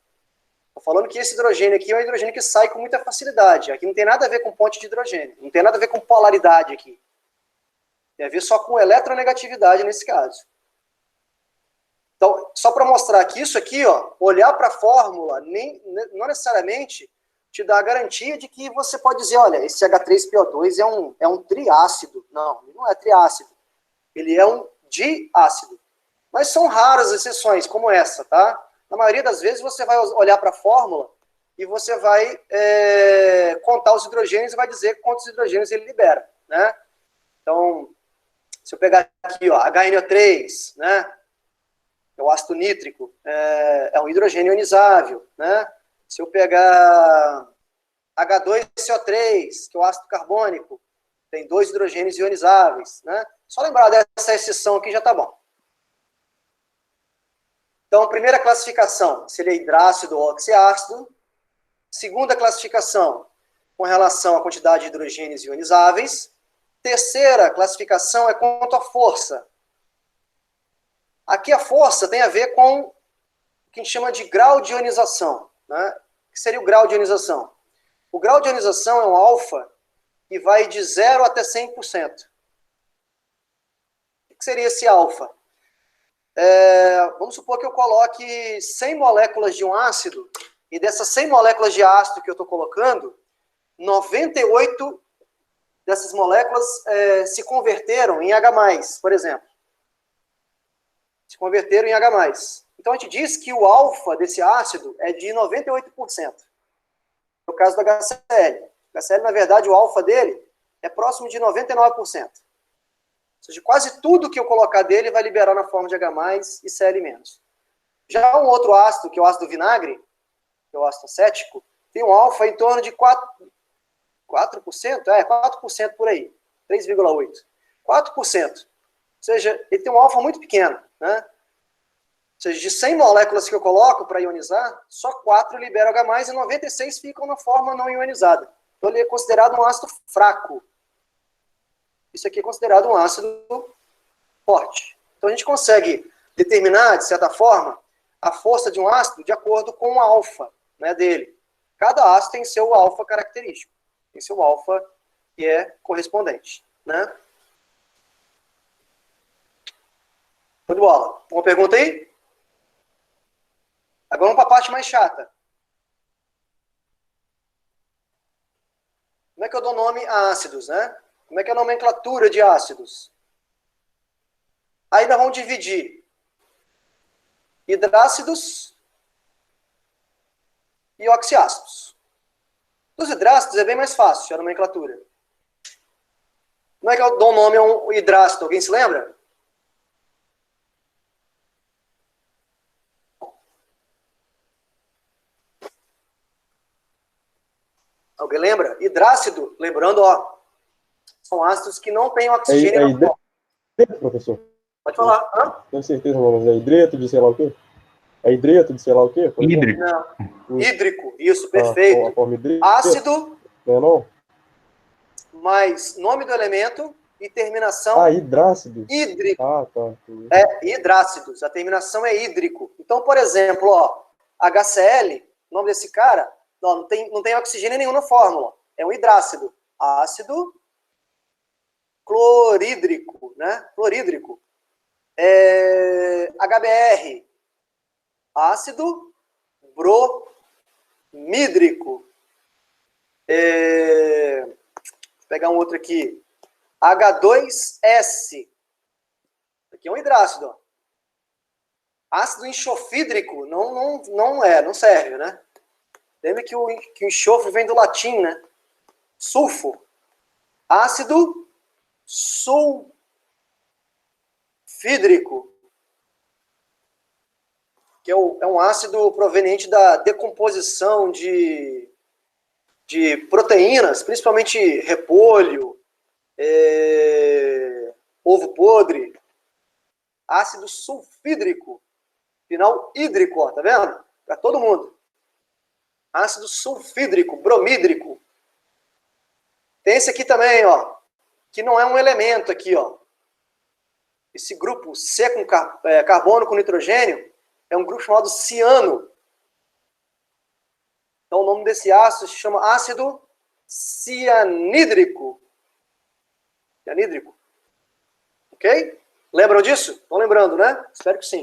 Estou falando que esse hidrogênio aqui é um hidrogênio que sai com muita facilidade. Aqui não tem nada a ver com ponte de hidrogênio, não tem nada a ver com polaridade aqui. Tem a ver só com eletronegatividade nesse caso. Então, só para mostrar que isso aqui, ó, olhar para a fórmula, não necessariamente te dá a garantia de que você pode dizer, olha, esse H3PO2 é um triácido. Não, ele não é triácido. Ele é um diácido. Mas são raras exceções, como essa, tá? Na maioria das vezes, você vai olhar para a fórmula e você vai contar os hidrogênios e vai dizer quantos hidrogênios ele libera, né? Então, se eu pegar aqui, ó, HNO3, né? É o ácido nítrico, é um hidrogênio ionizável, né? Se eu pegar H2CO3, que é o ácido carbônico, tem 2 hidrogênios ionizáveis, né? Só lembrar dessa exceção aqui já tá bom. Então, primeira classificação, se ele é hidrácido ou oxiácido. Segunda classificação, com relação à quantidade de hidrogênios ionizáveis. Terceira classificação é quanto à força. Aqui a força tem a ver com o que a gente chama de grau de ionização, né? O que seria o grau de ionização? O grau de ionização é um alfa que vai de 0 até 100%. O que seria esse alfa? Vamos supor que eu coloque 100 moléculas de um ácido, e dessas 100 moléculas de ácido que eu estou colocando, 98 dessas moléculas se converteram em H+, por exemplo. Se converteram em H+. Então, a gente diz que o alfa desse ácido é de 98%. No caso do HCl. O HCl, na verdade, o alfa dele é próximo de 99%. Ou seja, quase tudo que eu colocar dele vai liberar na forma de H+, e Cl-. Já um outro ácido, que é o ácido vinagre, que é o ácido acético, tem um alfa em torno de 4%? 4% por aí. 3,8%. 4%. Ou seja, ele tem um alfa muito pequeno, né? Ou seja, de 100 moléculas que eu coloco para ionizar, só 4 liberam H+, e 96 ficam na forma não ionizada. Então ele é considerado um ácido fraco. Isso aqui é considerado um ácido forte. Então a gente consegue determinar, de certa forma, a força de um ácido de acordo com o alfa, né, dele. Cada ácido tem seu alfa característico. Tem seu alfa que é correspondente, né? Show de bola. Uma pergunta aí? Agora vamos para a parte mais chata. Como é que eu dou nome a ácidos, né? Como é que é a nomenclatura de ácidos? Aí nós vamos dividir hidrácidos e oxiácidos. Dos hidrácidos é bem mais fácil a nomenclatura. Como é que eu dou nome a um hidrácido? Alguém se lembra? Alguém lembra? Hidrácido, lembrando, ó, são ácidos que não têm oxigênio na forma. Hidreto, professor? Pode falar. Hã? Tenho certeza, mas é hidreto de sei lá o quê? É hidreto de sei lá o quê? Hídrico. Não. Hídrico, isso, perfeito. A forma hidreto. Ácido, Não? mais nome do elemento e terminação Hidrácido. hídrico. Tá. Hidrácidos. A terminação é hídrico. Então, por exemplo, ó, HCl, o nome desse cara, não tem oxigênio nenhum na fórmula. É um hidrácido. Ácido clorídrico, né? Clorídrico. HBr, ácido bromídrico. Vou pegar um outro aqui. H2S. Aqui é um hidrácido. Ó. Ácido enxofídrico não serve, né? Lembra que o enxofre vem do latim, né? Sulfo. Ácido sulfídrico, que é um ácido proveniente da decomposição de proteínas, principalmente repolho, ovo podre. Ácido sulfídrico, final hídrico, ó, tá vendo? Para todo mundo. Ácido sulfídrico, bromídrico. Tem esse aqui também, ó, que não é um elemento aqui, ó. Esse grupo C com carbono com nitrogênio é um grupo chamado ciano. Então o nome desse ácido se chama ácido cianídrico. Cianídrico. Ok? Lembram disso? Estão lembrando, né? Espero que sim.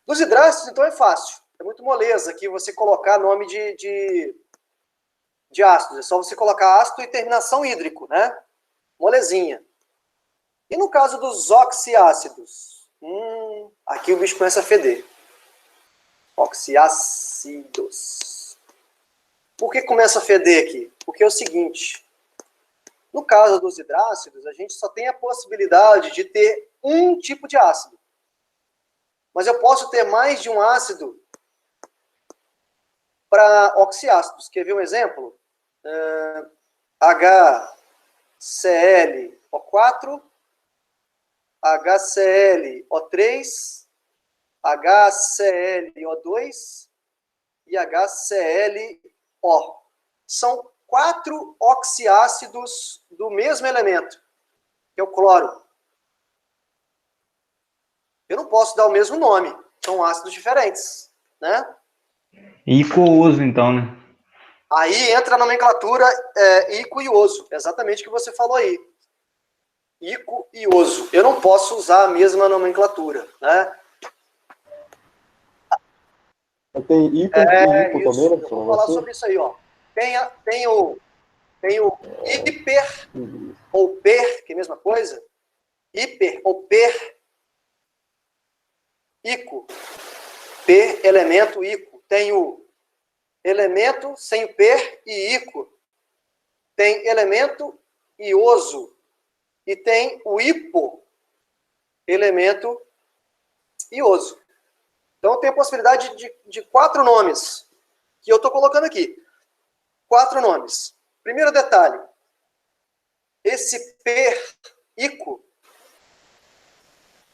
Dos hidrácidos, então, é fácil. É muito moleza aqui você colocar nome de ácidos. É só você colocar ácido e terminação hídrico, né? Molezinha. E no caso dos oxiácidos? Aqui o bicho começa a feder. Oxiácidos. Por que começa a feder aqui? Porque é o seguinte. No caso dos hidrácidos, a gente só tem a possibilidade de ter um tipo de ácido. Mas eu posso ter mais de um ácido para oxiácidos. Quer ver um exemplo? HClO4, HClO3, HClO2 e HClO. São 4 oxiácidos do mesmo elemento, que é o cloro. Eu não posso dar o mesmo nome, são ácidos diferentes, né? Icoso, então, né? Aí entra a nomenclatura ico-ioso, exatamente o que você falou aí. Ico-ioso. Eu não posso usar a mesma nomenclatura, né? Tem hiper e hipo Isso. também, né? Eu vou falar sobre isso aí, ó. Tem o hiper ou per, que é a mesma coisa. Hiper ou per, ico. Per, elemento, ico. Tem o elemento sem o per e ico. Tem elemento ioso. E tem o hipo, elemento ioso. Então, tem a possibilidade de 4 nomes, que eu estou colocando aqui. 4 nomes. Primeiro detalhe. Esse per, ico,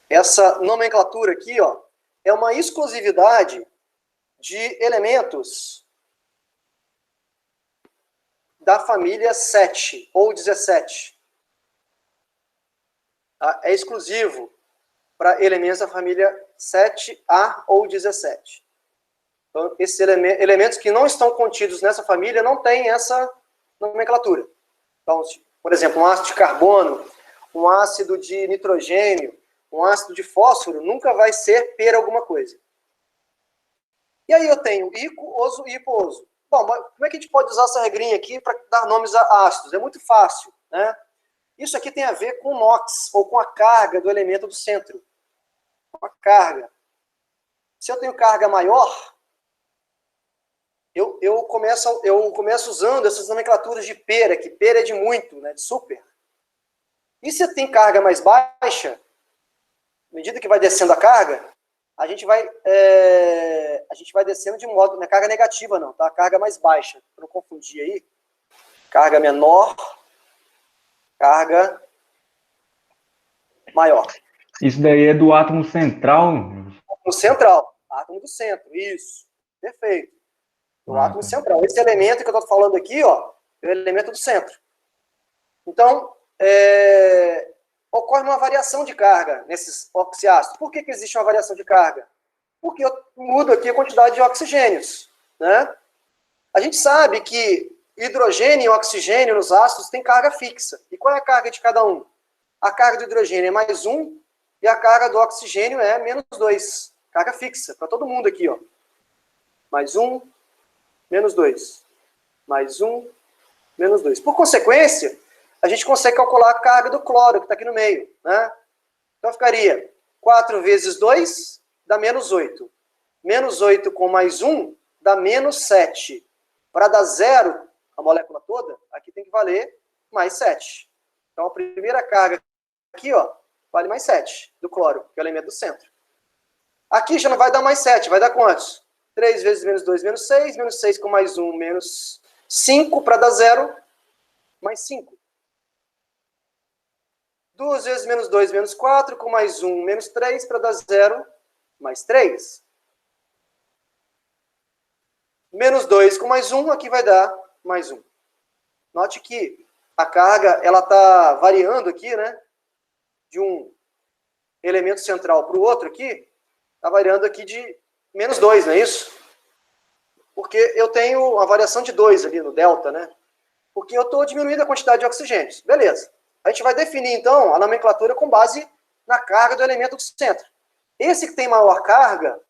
essa nomenclatura aqui, ó, é uma exclusividade de elementos da família 7 ou 17. Tá? É exclusivo para elementos da família 7A ou 17. Então, esses elementos que não estão contidos nessa família não têm essa nomenclatura. Então, por exemplo, um ácido de carbono, um ácido de nitrogênio, um ácido de fósforo, nunca vai ser per alguma coisa. E aí eu tenho ico-oso e hipo-oso. Bom, mas como é que a gente pode usar essa regrinha aqui para dar nomes a ácidos? É muito fácil, né? Isso aqui tem a ver com o NOx, ou com a carga do elemento do centro. Com a carga. Se eu tenho carga maior, eu começo usando essas nomenclaturas de per, que per é de muito, né, de super. E se tem carga mais baixa, à medida que vai descendo a carga, a gente vai descendo de modo, não é carga negativa não, tá? Carga mais baixa, para não confundir aí. Carga menor, carga maior. Isso daí é do átomo central? No central, átomo do centro, isso. Perfeito. Do átomo central. Esse elemento que eu estou falando aqui, ó, é o elemento do centro. Então, ocorre uma variação de carga nesses oxiácidos. Por que existe uma variação de carga? Porque eu mudo aqui a quantidade de oxigênios, né? A gente sabe que hidrogênio e oxigênio nos ácidos tem carga fixa. E qual é a carga de cada um? A carga do hidrogênio é mais 1 e a carga do oxigênio é menos 2. Carga fixa, para todo mundo aqui, ó. Mais 1, menos 2. Mais 1, menos 2. Por consequência, a gente consegue calcular a carga do cloro, que está aqui no meio, né? Então ficaria 4 vezes 2 dá menos 8. Menos 8 com mais 1 dá menos 7. Para dar 0, a molécula toda, aqui tem que valer mais 7. Então a primeira carga aqui, ó, vale mais 7 do cloro, que é o elemento do centro. Aqui já não vai dar mais 7, vai dar quantos? 3 vezes menos 2, menos 6. Menos 6 com mais 1, menos 5. Para dar 0, mais 5. 2 vezes menos 2, menos 4. Com mais 1, menos 3. Para dar 0, mais 3. Menos 2 com mais 1, aqui vai dar mais 1. Note que a carga ela está variando aqui, né? De um elemento central para o outro aqui, está variando aqui de menos 2, não é isso? Porque eu tenho uma variação de 2 ali no delta, né? Porque eu estou diminuindo a quantidade de oxigênios. Beleza. A gente vai definir, então, a nomenclatura com base na carga do elemento do centro. Esse que tem maior carga,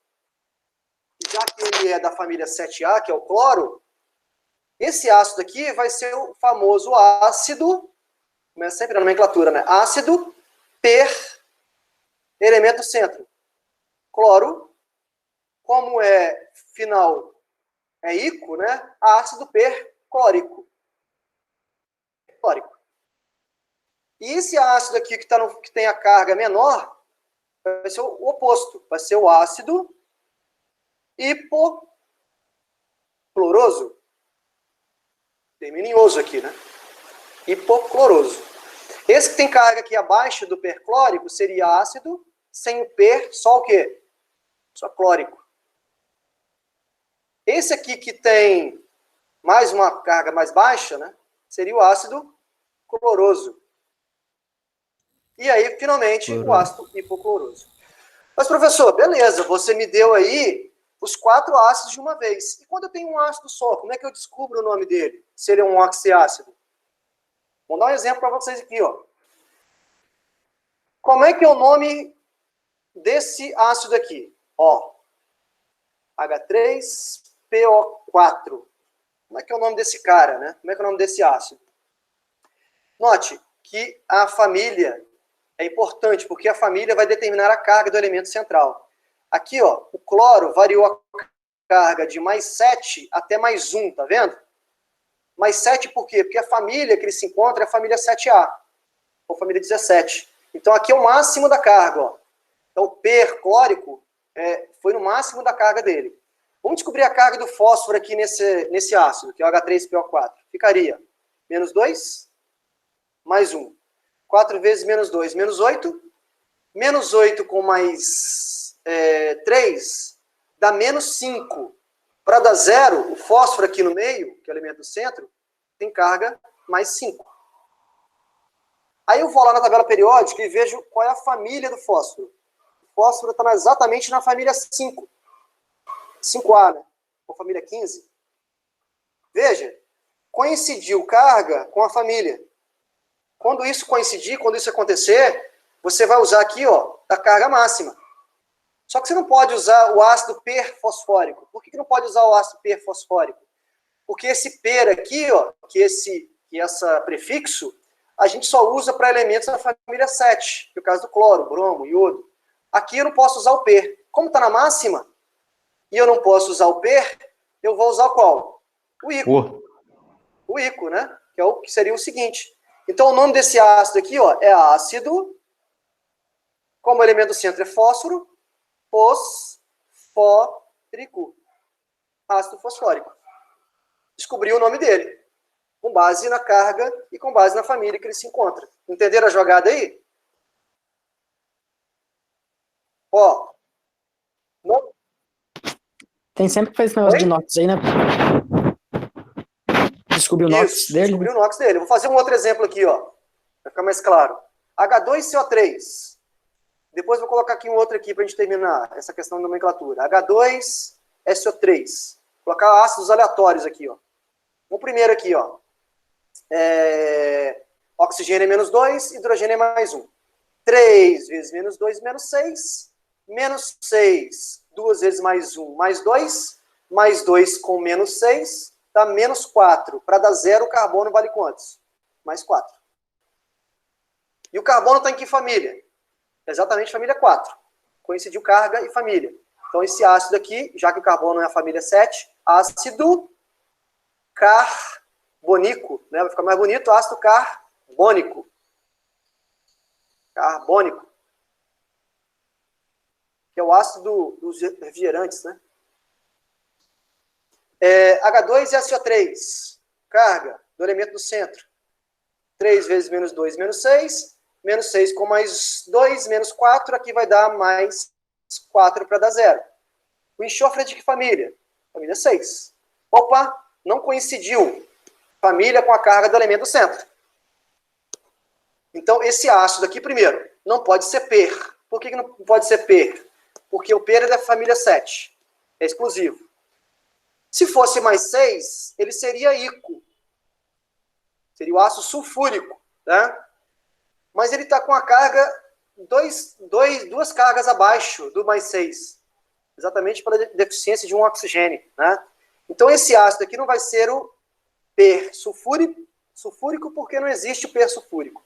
já que ele é da família 7A, que é o cloro, esse ácido aqui vai ser o famoso ácido, começa sempre na nomenclatura, né? Ácido per elemento do centro. Cloro, como é final é ico, né? Ácido perclórico. Clórico. E esse ácido aqui que tem a carga menor, vai ser o oposto. Vai ser o ácido hipocloroso. Termina em oso aqui, né? Hipocloroso. Esse que tem carga aqui abaixo do perclórico seria ácido, sem o per, só o quê? Só clórico. Esse aqui que tem mais uma carga mais baixa, né, seria o ácido cloroso. E aí, finalmente, o ácido hipocloroso. Mas, professor, beleza, você me deu aí os 4 ácidos de uma vez. E quando eu tenho um ácido só, como é que eu descubro o nome dele? Se ele é um oxiácido? Vou dar um exemplo para vocês aqui, ó. Como é que é o nome desse ácido aqui? Ó, H3PO4. Como é que é o nome desse cara, né? Como é que é o nome desse ácido? Note que a família é importante, porque a família vai determinar a carga do elemento central. Aqui, ó, o cloro variou a carga de mais 7 até mais 1, tá vendo? Mais 7 por quê? Porque a família que ele se encontra é a família 7A, ou família 17. Então aqui é o máximo da carga, ó. Então o perclórico foi no máximo da carga dele. Vamos descobrir a carga do fósforo aqui nesse ácido, que é o H3PO4. Ficaria menos 2, mais 1. 4 vezes menos 2, menos 8. Menos 8 com mais 3 dá menos 5. Para dar 0, o fósforo aqui no meio, que é o elemento do centro, tem carga mais 5. Aí eu vou lá na tabela periódica e vejo qual é a família do fósforo. O fósforo está exatamente na família 5. 5A, né? Ou família 15. Veja, coincidiu carga com a família. Quando isso coincidir, quando isso acontecer, você vai usar aqui, ó, a carga máxima. Só que você não pode usar o ácido perfosfórico. Por que não pode usar o ácido perfosfórico? Porque esse per aqui, ó, que essa prefixo, a gente só usa para elementos da família 7, que é o caso do cloro, bromo, iodo. Aqui eu não posso usar o per. Como está na máxima, e eu não posso usar o per, eu vou usar qual? O ico. O ico, né? Que seria o seguinte. Então, o nome desse ácido aqui, ó, é ácido, como o elemento do centro é fósforo, fosfórico. Ácido fosfórico. Descobri o nome dele, com base na carga e com base na família que ele se encontra. Entenderam a jogada aí? Ó. Não... Tem sempre que faz esse negócio de NOx aí, né? Descobriu o NOx dele? Descobriu o NOx dele. Vou fazer um outro exemplo aqui, ó. Vai ficar mais claro. H2CO3. Depois vou colocar aqui um outro aqui para a gente terminar essa questão de nomenclatura. H2SO3. Vou colocar ácidos aleatórios aqui, ó. O primeiro aqui, ó. Oxigênio é menos 2, hidrogênio é mais 1. 3 vezes menos 2, menos 6. Menos 6, 2 vezes mais 1, mais 2. Mais 2 com menos 6, dá menos 4. Para dar 0, o carbono vale quantos? Mais 4. E o carbono está em que família? Exatamente família 4. Coincidiu carga e família. Então esse ácido aqui, já que o carbono é a família 7, ácido carbônico, né? Vai ficar mais bonito, ácido carbônico. Carbônico. Que é o ácido dos refrigerantes, né? H2SO3. Carga do elemento do centro. 3 vezes menos 2, menos 6. Menos 6 com mais 2, menos 4. Aqui vai dar mais 4 para dar 0. O enxofre é de que família? Família 6. Opa, não coincidiu família com a carga do elemento do centro. Então, esse ácido aqui, primeiro, não pode ser per. Por que não pode ser per? Porque o per é da família 7. É exclusivo. Se fosse mais 6, ele seria ico. Seria o ácido sulfúrico, né? Mas ele está com a carga, duas cargas abaixo do mais 6. Exatamente pela deficiência de um oxigênio, né? Então, esse ácido aqui não vai ser o sulfúrico porque não existe o sulfúrico.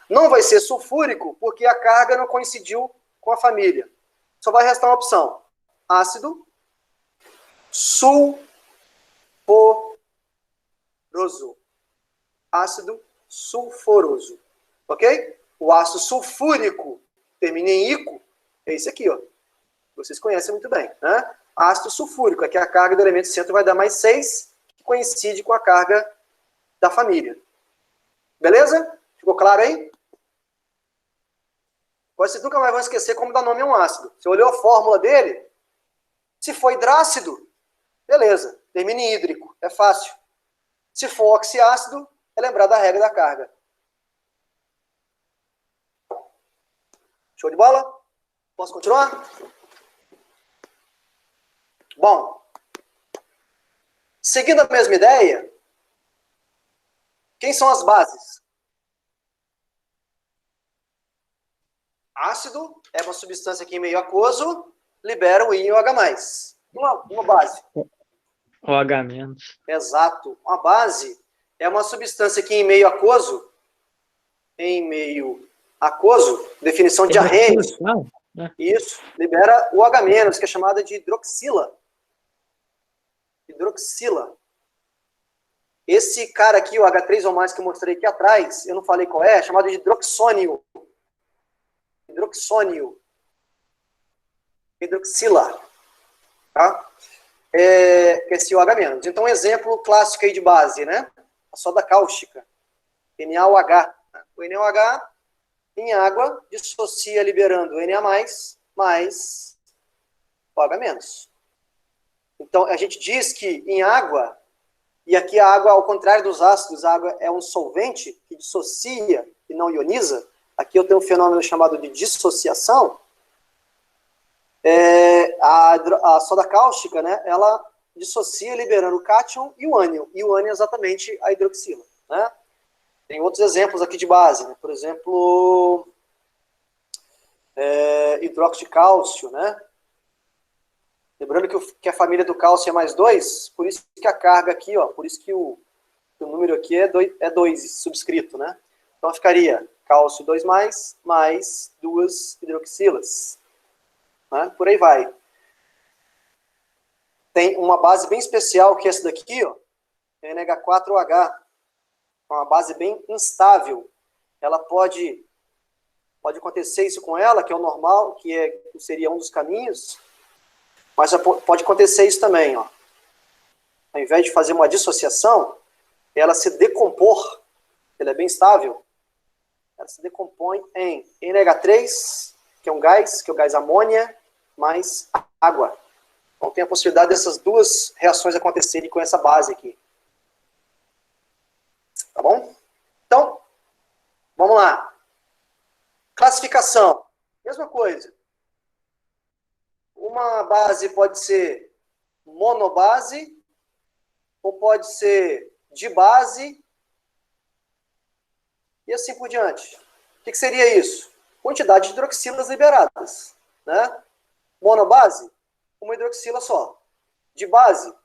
Não vai ser sulfúrico porque a carga não coincidiu com a família. Só vai restar uma opção. Ácido sulforoso. Ácido sulforoso. Ok? O ácido sulfúrico, termina em ico, é esse aqui, ó. Vocês conhecem muito bem, né? Ácido sulfúrico, aqui a carga do elemento centro vai dar mais 6, que coincide com a carga da família. Beleza? Ficou claro aí? Vocês nunca mais vão esquecer como dar nome a um ácido. Você olhou a fórmula dele, Se for hidrácido, beleza, termine hídrico, é fácil. Se for oxiácido, é lembrar da regra da carga. Show de bola? Posso continuar? Bom, seguindo a mesma ideia, quem são as bases? Ácido é uma substância que em meio aquoso libera o I e o H+. Uma base. O H-. Exato. Uma base é uma substância que em meio aquoso, definição de Arrhenius, isso, libera o H-, que é chamada de hidroxila. Hidroxila. Esse cara aqui, o H3 ou mais que eu mostrei aqui atrás, eu não falei qual é chamado de hidroxônio. Hidroxila. Tá? Esse OH-. Então, um exemplo clássico aí de base, né? A soda cáustica. NaOH. O NaOH, em água, dissocia liberando o Na+, mais OH-. Então, a gente diz que em água, e aqui a água, ao contrário dos ácidos, a água é um solvente que dissocia e não ioniza. Aqui eu tenho um fenômeno chamado de dissociação. A soda cáustica, né, ela dissocia liberando o cátion e o ânion. E o ânion é exatamente a hidroxila. Né? Tem outros exemplos aqui de base. Né? Por exemplo, hidróxido de cálcio. Né? Lembrando que a família do cálcio é mais 2, por isso que a carga aqui, ó, por isso que o número aqui é 2 subscrito. Né? Então ficaria cálcio 2+, mais 2 hidroxilas. Né? Por aí vai. Tem uma base bem especial, que é essa daqui, ó, NH4OH. Uma base bem instável. Ela pode acontecer isso com ela, que é o normal, que seria um dos caminhos, mas pode acontecer isso também. Ó. Ao invés de fazer uma dissociação, ela se decompor, ela é bem estável, ela se decompõe em NH3, que é um gás, que é o gás amônia, mais água. Então tem a possibilidade dessas duas reações acontecerem com essa base aqui. Tá bom? Então, vamos lá. Classificação. Mesma coisa. Uma base pode ser monobase, ou pode ser dibase, e assim por diante. O que seria isso? Quantidade de hidroxilas liberadas. Né? Monobase, uma hidroxila só. Dibase,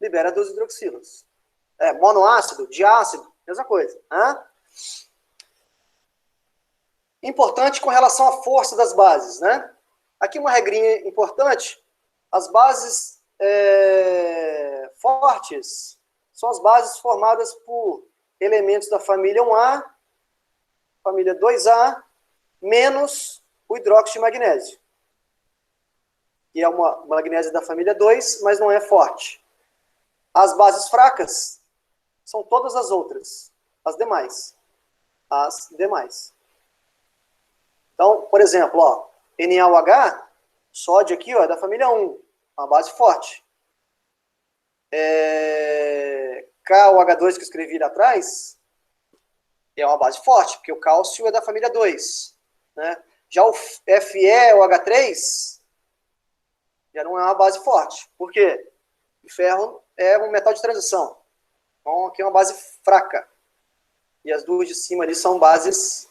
libera 2 hidroxilas. Monoácido, diácido, mesma coisa. Né? Importante com relação à força das bases. Né? Aqui uma regrinha importante. As bases fortes são as bases formadas por elementos da família 1A, família 2A, menos o hidróxido de magnésio. Que é uma magnésio da família 2, mas não é forte. As bases fracas são todas as outras, as demais. As demais. Então, por exemplo, ó, NaOH, sódio aqui, ó, é da família 1, uma base forte. KOH2, que eu escrevi lá atrás, é uma base forte, porque o cálcio é da família 2. Né? Já o FeOH3 já não é uma base forte. Por quê? O ferro é um metal de transição. Então, aqui é uma base fraca. E as duas de cima ali são bases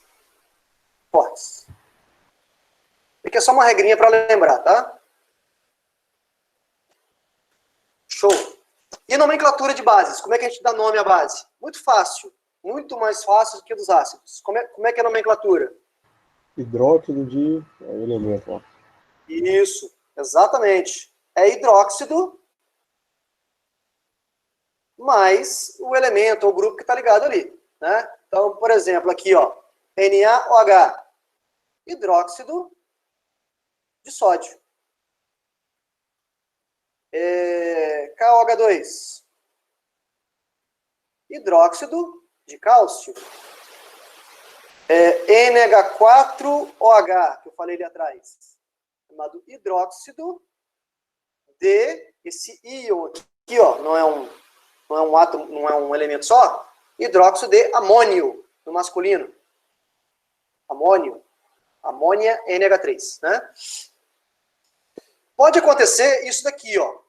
fortes. Aqui é só uma regrinha para lembrar, tá? Show. E nomenclatura de bases? Como é que a gente dá nome à base? Muito fácil. Muito mais fácil do que dos ácidos. Como é que é a nomenclatura? Hidróxido de elemento. Ó. Isso, exatamente. É hidróxido mais o elemento, ou o grupo que está ligado ali. Né? Então, por exemplo, aqui, ó, NaOH, hidróxido de sódio. KOH2, hidróxido de cálcio. NH4OH, que eu falei ali atrás, chamado hidróxido de esse íon aqui, ó, não é um átomo, não é um elemento só, hidróxido de amônio, no masculino. Amônio. Amônia NH3, né? Pode acontecer isso daqui, ó.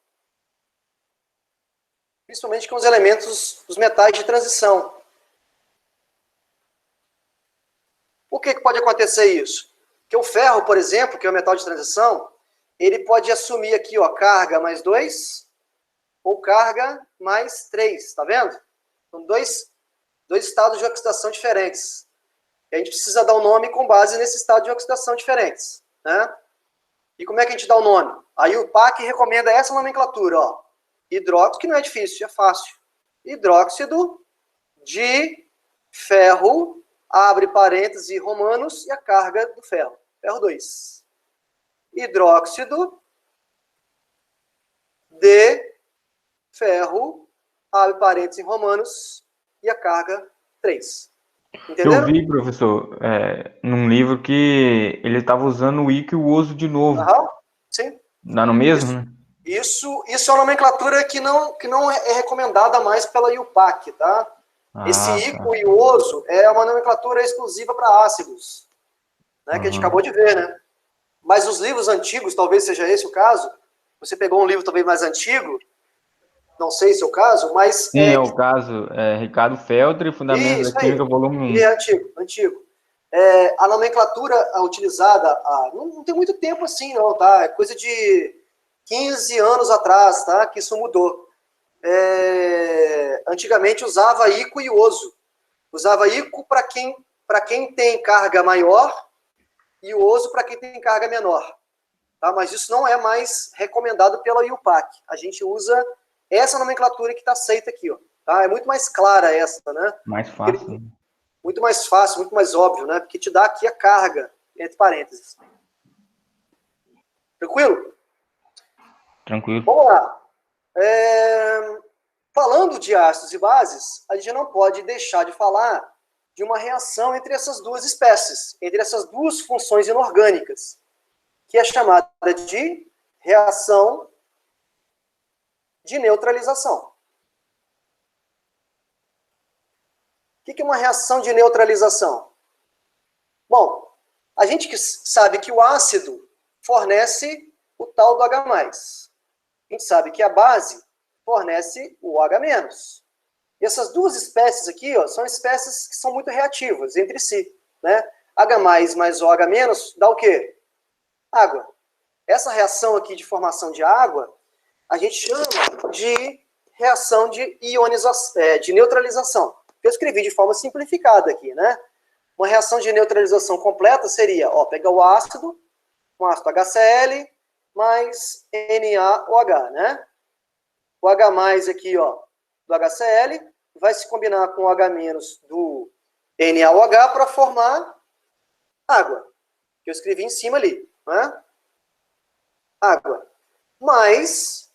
Principalmente com os elementos, os metais de transição. Por que pode acontecer isso? Porque o ferro, por exemplo, que é o metal de transição, ele pode assumir aqui, ó, carga mais 2 ou carga mais 3, tá vendo? São dois estados de oxidação diferentes. E a gente precisa dar um nome com base nesse estado de oxidação diferentes, né? E como é que a gente dá o nome? Aí o PAC recomenda essa nomenclatura, ó. Hidróxido, que não é difícil, é fácil. Hidróxido de ferro, abre parênteses romanos, e a carga do ferro. Ferro 2. Hidróxido de ferro, abre parênteses romanos, e a carga 3. Entenderam? Eu vi, professor, num livro que ele estava usando o I e o oso de novo. Aham, sim. Dá no mesmo, né? Isso é uma nomenclatura que não é recomendada mais pela IUPAC, tá? Esse ico e o oso é uma nomenclatura exclusiva para ácidos, né, que a gente acabou de ver, né? Mas os livros antigos, talvez seja esse o caso, você pegou um livro talvez mais antigo, não sei se é o caso, mas... Sim, é o caso. Ricardo Feltri, Fundamentos da Química, volume 1. Ele é antigo. A nomenclatura utilizada, não tem muito tempo assim, não, tá? É coisa de 15 anos atrás, tá? Que isso mudou. Antigamente usava ico e oso. Usava ico para quem tem carga maior e o oso para quem tem carga menor. Tá? Mas isso não é mais recomendado pela IUPAC. A gente usa essa nomenclatura que está aceita aqui, ó. Tá? É muito mais clara essa, né? Mais fácil. Muito mais fácil, muito mais óbvio, né? Porque te dá aqui a carga, entre parênteses. Tranquilo? Tranquilo. Vamos lá. Falando de ácidos e bases, a gente não pode deixar de falar de uma reação entre essas duas espécies, entre essas duas funções inorgânicas, que é chamada de reação de neutralização. O que é uma reação de neutralização? Bom, a gente sabe que o ácido fornece o tal do H+. A gente sabe que a base fornece o H-. E essas duas espécies aqui, ó, são espécies que são muito reativas entre si, né? H+ mais OH- dá o quê? Água. Essa reação aqui de formação de água, a gente chama de reação de ionização, de neutralização. Eu escrevi de forma simplificada aqui, né? Uma reação de neutralização completa seria, ó, pegar o ácido, um ácido HCl mais NaOH, né? O H+ aqui, ó, do HCl vai se combinar com o H- do NaOH para formar água, que eu escrevi em cima ali, né? Água. Mas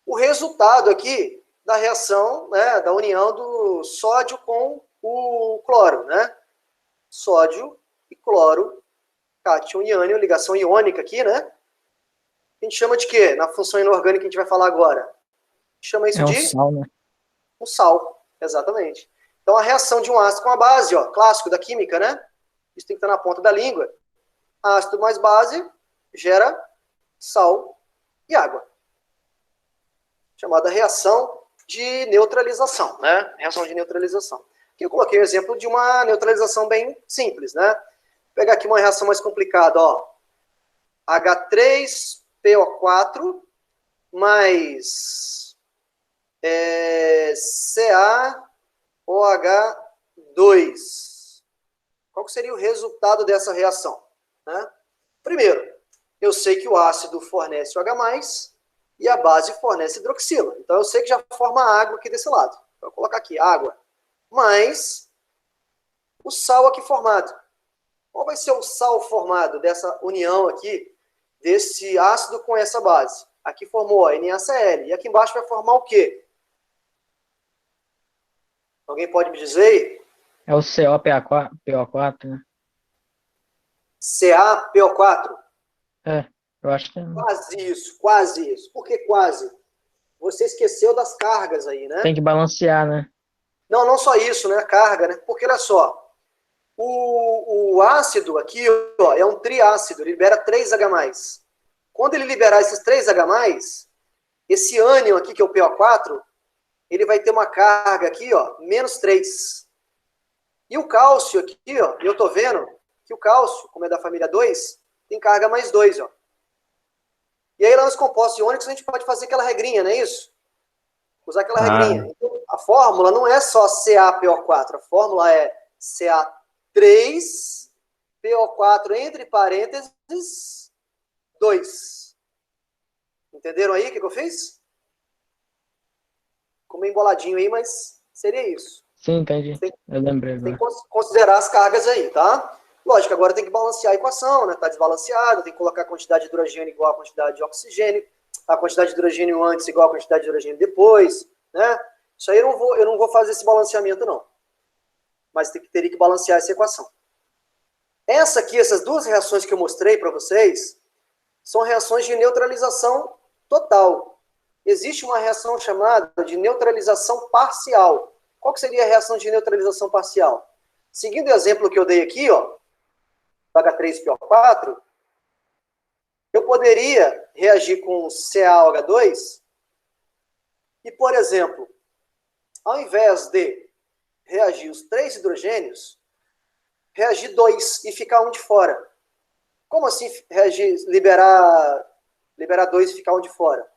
o resultado aqui da reação, né, da união do sódio com o cloro, né? Sódio e cloro, cátion e ânion, ligação iônica aqui, né? A gente chama de quê? Na função inorgânica que a gente vai falar agora. Chama isso de... sal, né? Um sal, exatamente. Então, a reação de um ácido com a base, ó, clássico da química, né? Isso tem que estar na ponta da língua. Ácido mais base gera sal e água. Chamada reação de neutralização, né? Reação de neutralização. Aqui eu coloquei o exemplo de uma neutralização bem simples, né? Vou pegar aqui uma reação mais complicada, ó. H3PO4 mais CaOH2. Qual que seria o resultado dessa reação? Né? Primeiro, eu sei que o ácido fornece o H+, e a base fornece hidroxila. Então, eu sei que já forma água aqui desse lado. Vou colocar aqui, água. Mais o sal aqui formado. Qual vai ser o sal formado dessa união aqui, desse ácido com essa base? Aqui formou a NaCl. E aqui embaixo vai formar o quê? Alguém pode me dizer aí? É o PO4, né? CaPO4. É, Eu acho que Quase isso, quase isso. Por que quase? Você esqueceu das cargas aí, né? tem que balancear, né? Não, não só isso, né? A carga, né? Porque olha só, o ácido aqui, ó, é um triácido, ele libera 3H+. Quando ele liberar esses 3H+, esse ânion aqui, que é o PO4, ele vai ter uma carga aqui, ó, -3. E o cálcio aqui, ó, eu tô vendo que o cálcio, como é da família 2, tem carga +2, ó. E aí lá nos compostos iônicos a gente pode fazer aquela regrinha, não é isso? Usar aquela regrinha. Então, a fórmula não é só CaPO4, a fórmula é Ca3PO4 entre parênteses 2. Entenderam aí o que eu fiz? Ficou meio emboladinho aí, mas seria isso. Sim, entendi. Eu lembrei Tem agora. que considerar as cargas aí, tá? Lógico, agora tem que balancear a equação, né? Tá desbalanceado, tem que colocar a quantidade de hidrogênio igual a quantidade de oxigênio, a quantidade de hidrogênio antes igual a quantidade de hidrogênio depois, né? Isso aí eu não vou fazer esse balanceamento, não. Mas teria que balancear essa equação. Essa aqui, essas duas reações que eu mostrei para vocês, são reações de neutralização total. Existe uma reação chamada de neutralização parcial. Qual que seria a reação de neutralização parcial? Seguindo o exemplo que eu dei aqui, ó, H3PO4, eu poderia reagir com CaOH2 e, por exemplo, ao invés de reagir os 3 hidrogênios, reagir 2 e ficar um de fora. Como assim reagir, liberar 2 e ficar um de fora?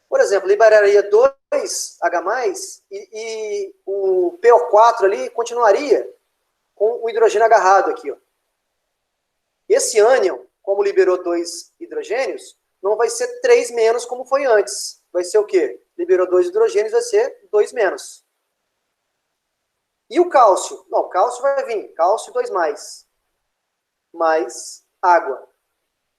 Por exemplo, liberaria 2H+, e o PO4 ali continuaria com o hidrogênio agarrado aqui, ó. Esse ânion, como liberou 2 hidrogênios, não vai ser 3 menos como foi antes. Vai ser o quê? Liberou 2 hidrogênios, vai ser 2 menos. E o cálcio? Não, o cálcio vai vir, cálcio 2+, mais água.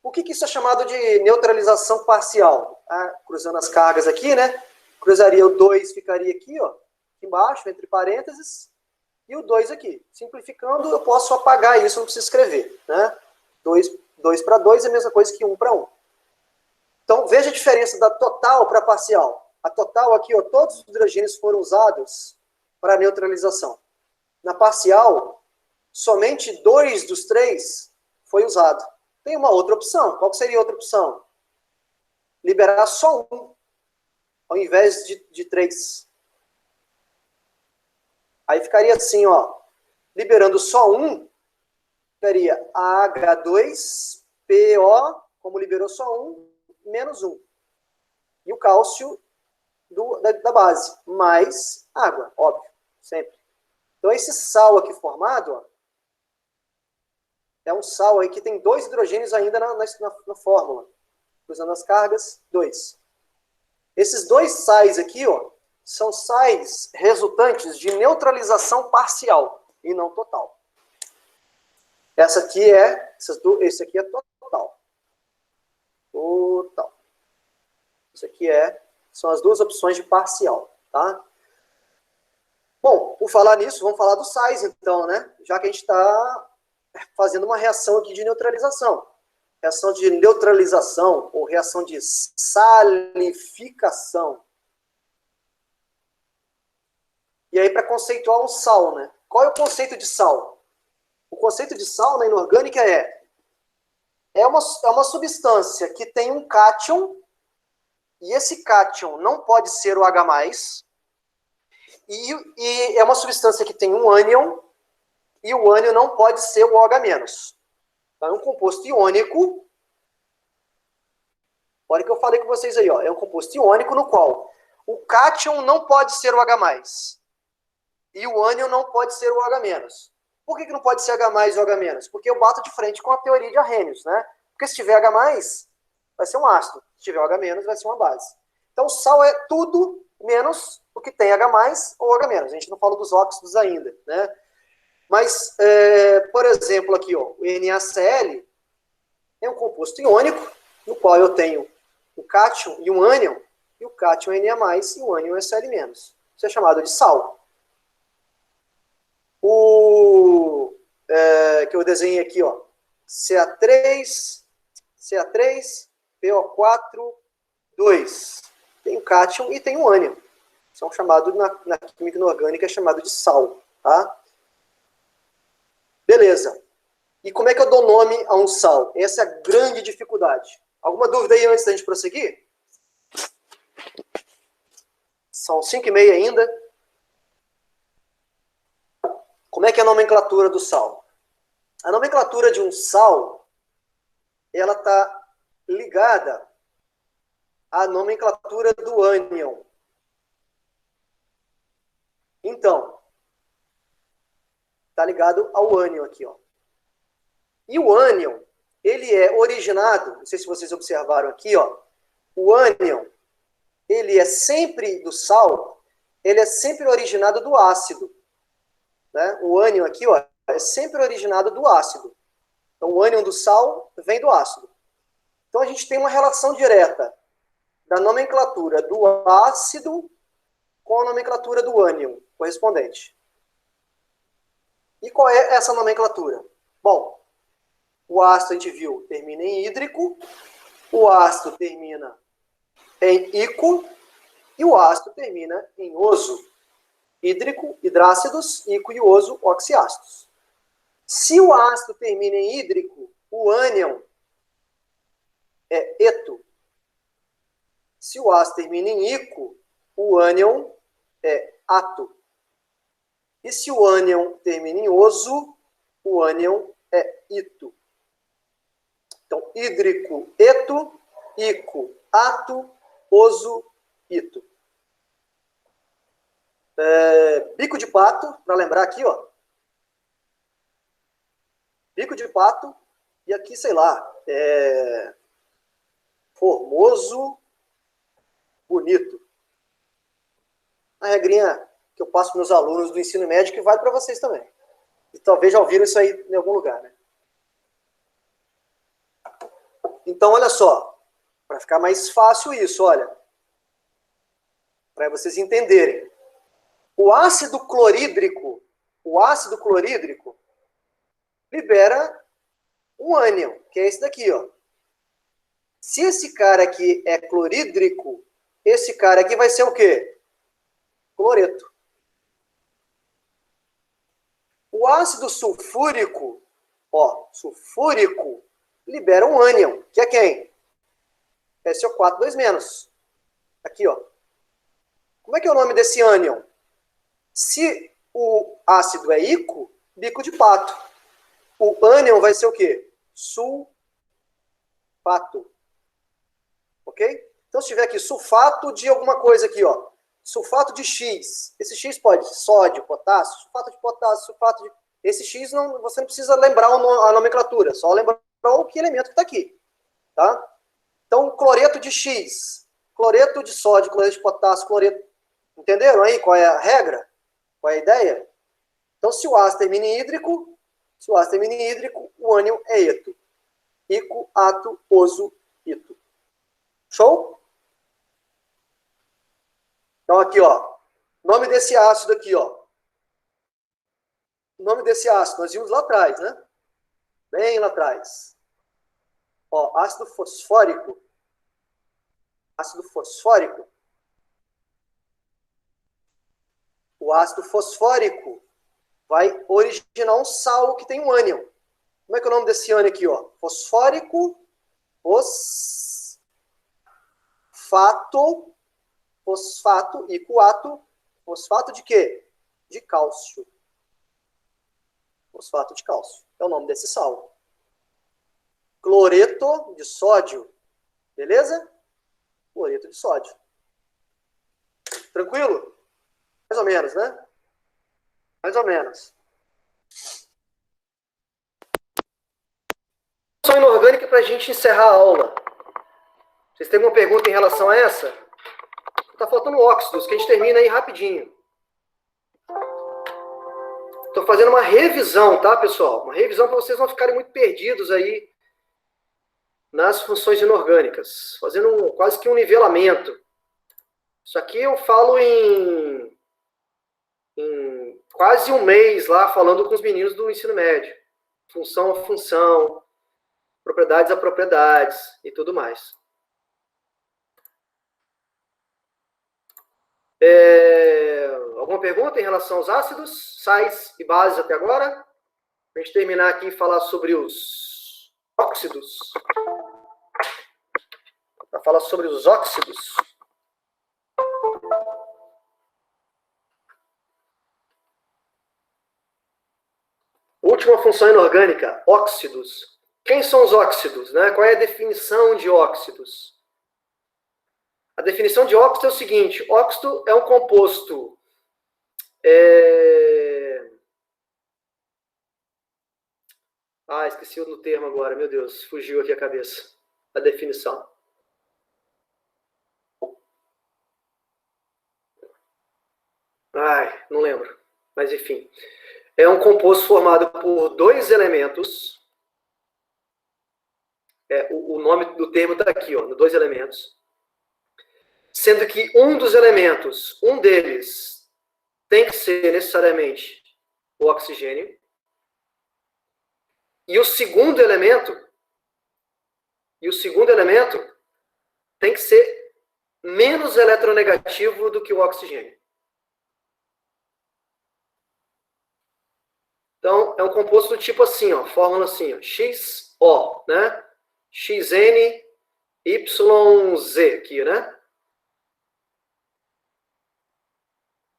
Por que isso é chamado de neutralização parcial? Ah, cruzando as cargas aqui, né? Cruzaria o 2, ficaria aqui, ó, embaixo, entre parênteses, e o 2 aqui. Simplificando, eu posso apagar isso, não preciso escrever, né? 2 para 2 é a mesma coisa que 1 para 1. Então, veja a diferença da total para parcial. A total aqui, ó, todos os hidrogênios foram usados para neutralização. Na parcial, somente 2 dos 3 foi usado. Tem uma outra opção. Qual seria a outra opção? Liberar só 1, ao invés de 3. Aí ficaria assim, ó. Liberando só 1, ficaria H2PO, como liberou só 1, menos 1. E o cálcio da base, mais água, óbvio, sempre. Então, esse sal aqui formado, ó, é um sal aí que tem 2 hidrogênios ainda na fórmula. Usando as cargas, 2. Esses 2 sais aqui, ó, são sais resultantes de neutralização parcial e não total. Esse aqui é total. Total. Isso aqui são as duas opções de parcial, tá? Bom, por falar nisso, vamos falar dos sais, então, né? Já que a gente está fazendo uma reação aqui de neutralização. Reação de neutralização ou reação de salificação. E aí, para conceituar um sal, né? Qual é o conceito de sal? O conceito de sal na inorgânica é uma substância que tem um cátion, e esse cátion não pode ser o H+, e é uma substância que tem um ânion, e o ânion não pode ser o OH-. Então, é um composto iônico. Olha o que eu falei com vocês aí, ó. É um composto iônico no qual o cátion não pode ser o H+, e o ânion não pode ser o OH-. Por que não pode ser H+ e OH-? Porque eu bato de frente com a teoria de Arrhenius, né? Porque se tiver H+, vai ser um ácido. Se tiver OH-, vai ser uma base. Então, sal é tudo menos o que tem H+ ou OH-. A gente não fala dos óxidos ainda, né? Mas, por exemplo, aqui, ó, o NaCl é um composto iônico, no qual eu tenho um cátion e um ânion, e o cátion é Na+, e o ânion é Cl-. Isso é chamado de sal. Que eu desenhei aqui, ó, Ca3, PO4, 2. Tem um cátion e tem um ânion. São chamados, na química inorgânica, é chamado de sal. Tá? Beleza. E como é que eu dou nome a um sal? Essa é a grande dificuldade. Alguma dúvida aí antes da gente prosseguir? São 5h30 ainda. Como é que é a nomenclatura do sal? A nomenclatura de um sal, ela está ligada à nomenclatura do ânion. Então, está ligado ao ânion aqui, ó. E o ânion, ele é originado, não sei se vocês observaram aqui, ó, o ânion, ele é sempre do sal, ele é sempre originado do ácido. Né? O ânion aqui, ó, é sempre originado do ácido. Então, o ânion do sal vem do ácido. Então, a gente tem uma relação direta da nomenclatura do ácido com a nomenclatura do ânion correspondente. E qual é essa nomenclatura? Bom, o ácido, a gente viu, termina em hídrico, o ácido termina em ico, e o ácido termina em oso. Hídrico, hidrácidos, ico e oso, oxiácidos. Se o ácido termina em hídrico, o ânion é eto. Se o ácido termina em ico, o ânion é ato. E se o ânion termina em oso, o ânion é ito. Então, hídrico, eto, ico, ato, oso, ito. Bico de pato, para lembrar aqui, ó. Bico de pato, e aqui, sei lá, formoso, bonito. A regrinha que eu passo para meus alunos do ensino médio que vale para vocês também. E talvez já ouviram isso aí em algum lugar, né? Então, olha só, para ficar mais fácil isso, olha, para vocês entenderem. O ácido clorídrico libera um ânion, que é esse daqui, ó. Se esse cara aqui é clorídrico, esse cara aqui vai ser o quê? Cloreto. O ácido sulfúrico, ó, sulfúrico, libera um ânion, que é quem? SO4 2-. Aqui, ó. Como é que é o nome desse ânion? Se o ácido é ico, bico de pato. O ânion vai ser o quê? Sulfato. Ok? Então, se tiver aqui sulfato de alguma coisa aqui, ó. Sulfato de X. Esse X pode ser sódio, potássio, sulfato de potássio, sulfato de... Esse X, você não precisa lembrar a nomenclatura, só lembrar o que elemento que está aqui. Tá? Então, cloreto de X, cloreto de sódio, cloreto de potássio, cloreto... Entenderam aí qual é a regra? Qual é a ideia? Então, se o ácido termina em hídrico, o ânion é eto. Ico, ato, oso, ito. Show? Então, aqui, ó. Nome desse ácido aqui, ó. O nome desse ácido, nós vimos lá atrás, né? Bem lá atrás. Ó, ácido fosfórico. Ácido fosfórico. O ácido fosfórico vai originar um sal que tem um ânion. Como é que é o nome desse ânion aqui, ó? Fosfórico, fosfato, icoato, fosfato de quê? De cálcio. Fosfato de cálcio. É o nome desse sal. Cloreto de sódio. Beleza? Cloreto de sódio. Tranquilo? Mais ou menos, né? Mais ou menos. Só inorgânica para a gente encerrar a aula. Vocês têm alguma pergunta em relação a essa? Tá faltando óxidos, que a gente termina aí rapidinho. Estou fazendo uma revisão, tá, pessoal? Uma revisão para vocês não ficarem muito perdidos aí nas funções inorgânicas. Fazendo quase que um nivelamento. Isso aqui eu falo em quase um mês lá, falando com os meninos do ensino médio. Função a função, propriedades a propriedades e tudo mais. Alguma pergunta em relação aos ácidos, sais e bases até agora? Para a gente terminar aqui e falar sobre os óxidos. Para falar sobre os óxidos. Última função inorgânica, óxidos. Quem são os óxidos, né? Qual é a definição de óxidos? A definição de óxido é o seguinte: óxido é um composto esqueci o termo agora, meu Deus, fugiu aqui a cabeça. A definição. Não lembro. Mas enfim. É um composto formado por dois elementos. O nome do termo está aqui, ó, dois elementos. Sendo que um dos elementos, um deles, tem que ser necessariamente o oxigênio. E o segundo elemento tem que ser menos eletronegativo do que o oxigênio. Então, é um composto do tipo assim, ó, fórmula assim, ó, XO, né? XN, YZ aqui, né?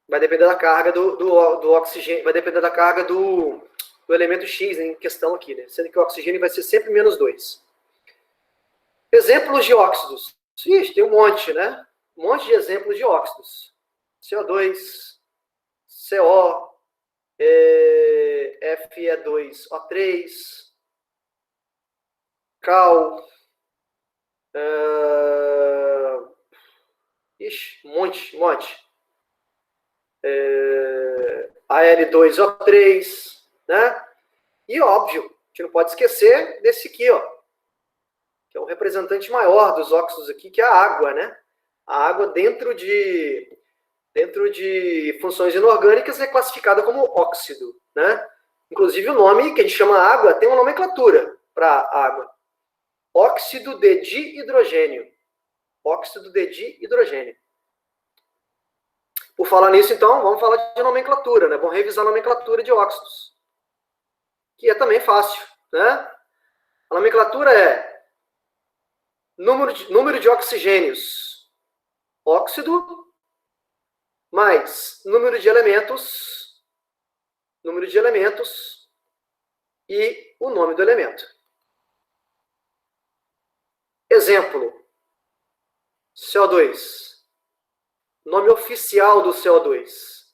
Vai depender da carga do oxigênio, vai depender da carga do elemento X em questão aqui, né? Sendo que o oxigênio vai ser sempre menos 2. Exemplos de óxidos. Ixi, tem um monte, né? Um monte de exemplos de óxidos. CO2, CO, Fe2O3, Cal, um monte. Al2O3, né? E óbvio, a gente não pode esquecer desse aqui, ó, que é o representante maior dos óxidos aqui, que é a água, né? A água dentro de funções inorgânicas é classificada como óxido, né? Inclusive o nome que a gente chama água tem uma nomenclatura para água. Óxido de dihidrogênio. Óxido de dihidrogênio. Por falar nisso, então, vamos falar de nomenclatura, né? Vamos revisar a nomenclatura de óxidos, que é também fácil, né? A nomenclatura é número de oxigênios, óxido, mais número de elementos e o nome do elemento. Exemplo, CO2. Nome oficial do CO2.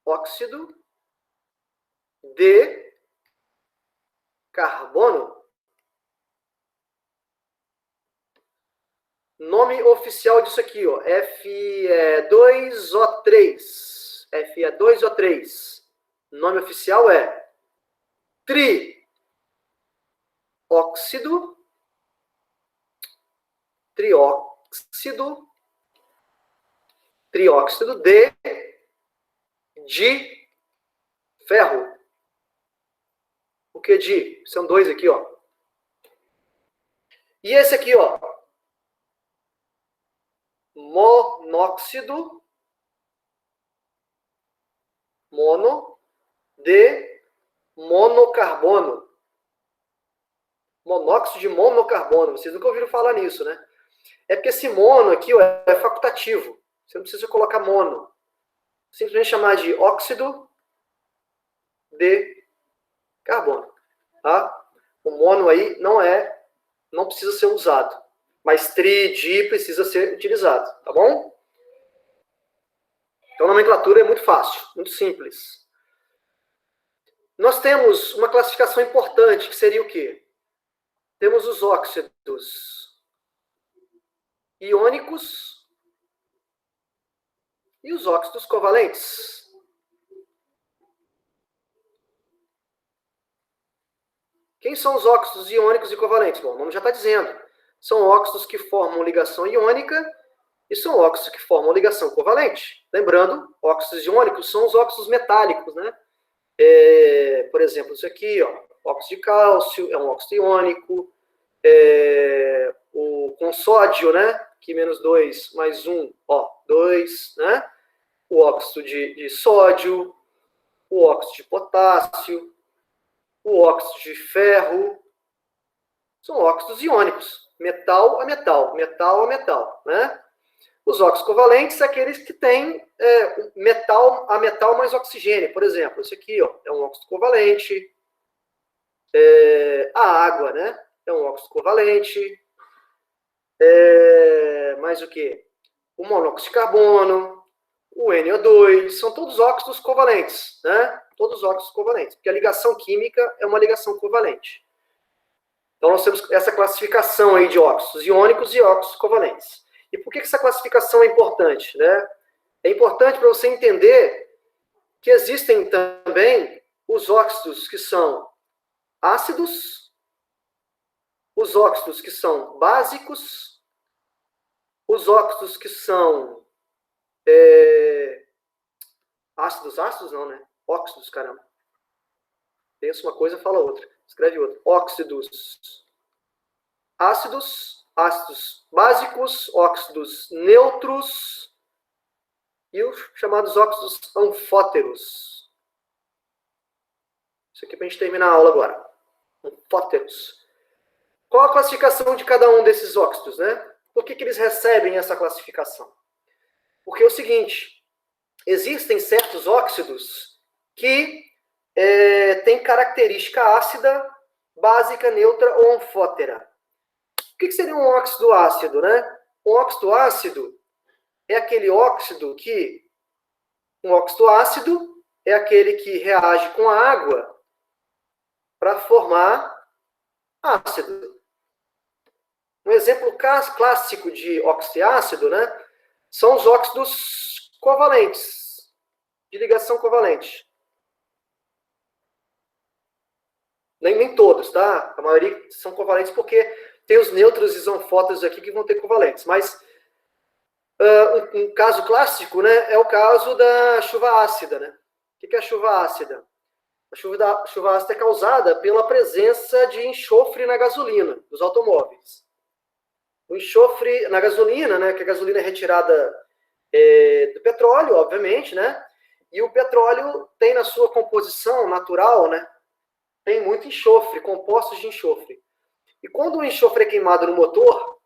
Dióxido de carbono. Nome oficial disso aqui, ó, Fe2O3. Fe2O3. Nome oficial é trióxido de ferro. O que de? São dois aqui, ó. E esse aqui, ó, monóxido de monocarbono. Monóxido de monocarbono. Vocês nunca ouviram falar nisso, né? É porque esse mono aqui, ó, é facultativo. Você não precisa colocar mono. Simplesmente chamar de óxido de carbono. Tá? O mono aí não precisa ser usado. Mas di precisa ser utilizado. Tá bom? Então a nomenclatura é muito fácil, muito simples. Nós temos uma classificação importante, que seria o quê? Temos os óxidos iônicos e os óxidos covalentes. Quem são os óxidos iônicos e covalentes? Bom, o nome já está dizendo. São óxidos que formam ligação iônica e são óxidos que formam ligação covalente. Lembrando, óxidos iônicos são os óxidos metálicos, né? Por exemplo, isso aqui, ó, óxido de cálcio é um óxido iônico. com sódio, né? Que menos 2 mais 1, 2, né? O óxido de sódio, o óxido de potássio, o óxido de ferro. São óxidos iônicos, metal a metal, metal a metal, né? Os óxidos covalentes são aqueles que têm metal a metal mais oxigênio. Por exemplo, esse aqui é um óxido covalente. A água, né? É um óxido covalente. Mais o quê? O monóxido de carbono, o NO2, são todos óxidos covalentes, né? Todos óxidos covalentes, porque a ligação química é uma ligação covalente. Então, nós temos essa classificação aí de óxidos iônicos e óxidos covalentes. E por que essa classificação é importante, né? É importante para você entender que existem também os óxidos que são ácidos, os óxidos que são básicos, os óxidos que são ácidos não, né? Óxidos, caramba. Pensa uma coisa, fala outra. Escreve outra. Óxidos ácidos, ácidos básicos, óxidos neutros e os chamados óxidos anfóteros. Isso aqui para a gente terminar a aula agora. Anfóteros. Qual a classificação de cada um desses óxidos, né? Por que eles recebem essa classificação? Porque é o seguinte, existem certos óxidos que têm característica ácida, básica, neutra ou anfótera. O que seria um óxido ácido, né? Um óxido ácido é aquele óxido que... Um óxido ácido é aquele que reage com a água para formar ácido. Um exemplo clássico de oxiácido, né? São os óxidos covalentes, de ligação covalente. Nem todos, tá? A maioria são covalentes porque tem os neutros e os anfóteros aqui que vão ter covalentes. Mas um caso clássico, né, é o caso da chuva ácida, né? O que é a chuva ácida? A chuva ácida é causada pela presença de enxofre na gasolina dos automóveis. O enxofre na gasolina, né, que a gasolina é retirada do petróleo, obviamente, né? E o petróleo tem na sua composição natural, né? Tem muito enxofre, compostos de enxofre. E quando o enxofre é queimado no motor,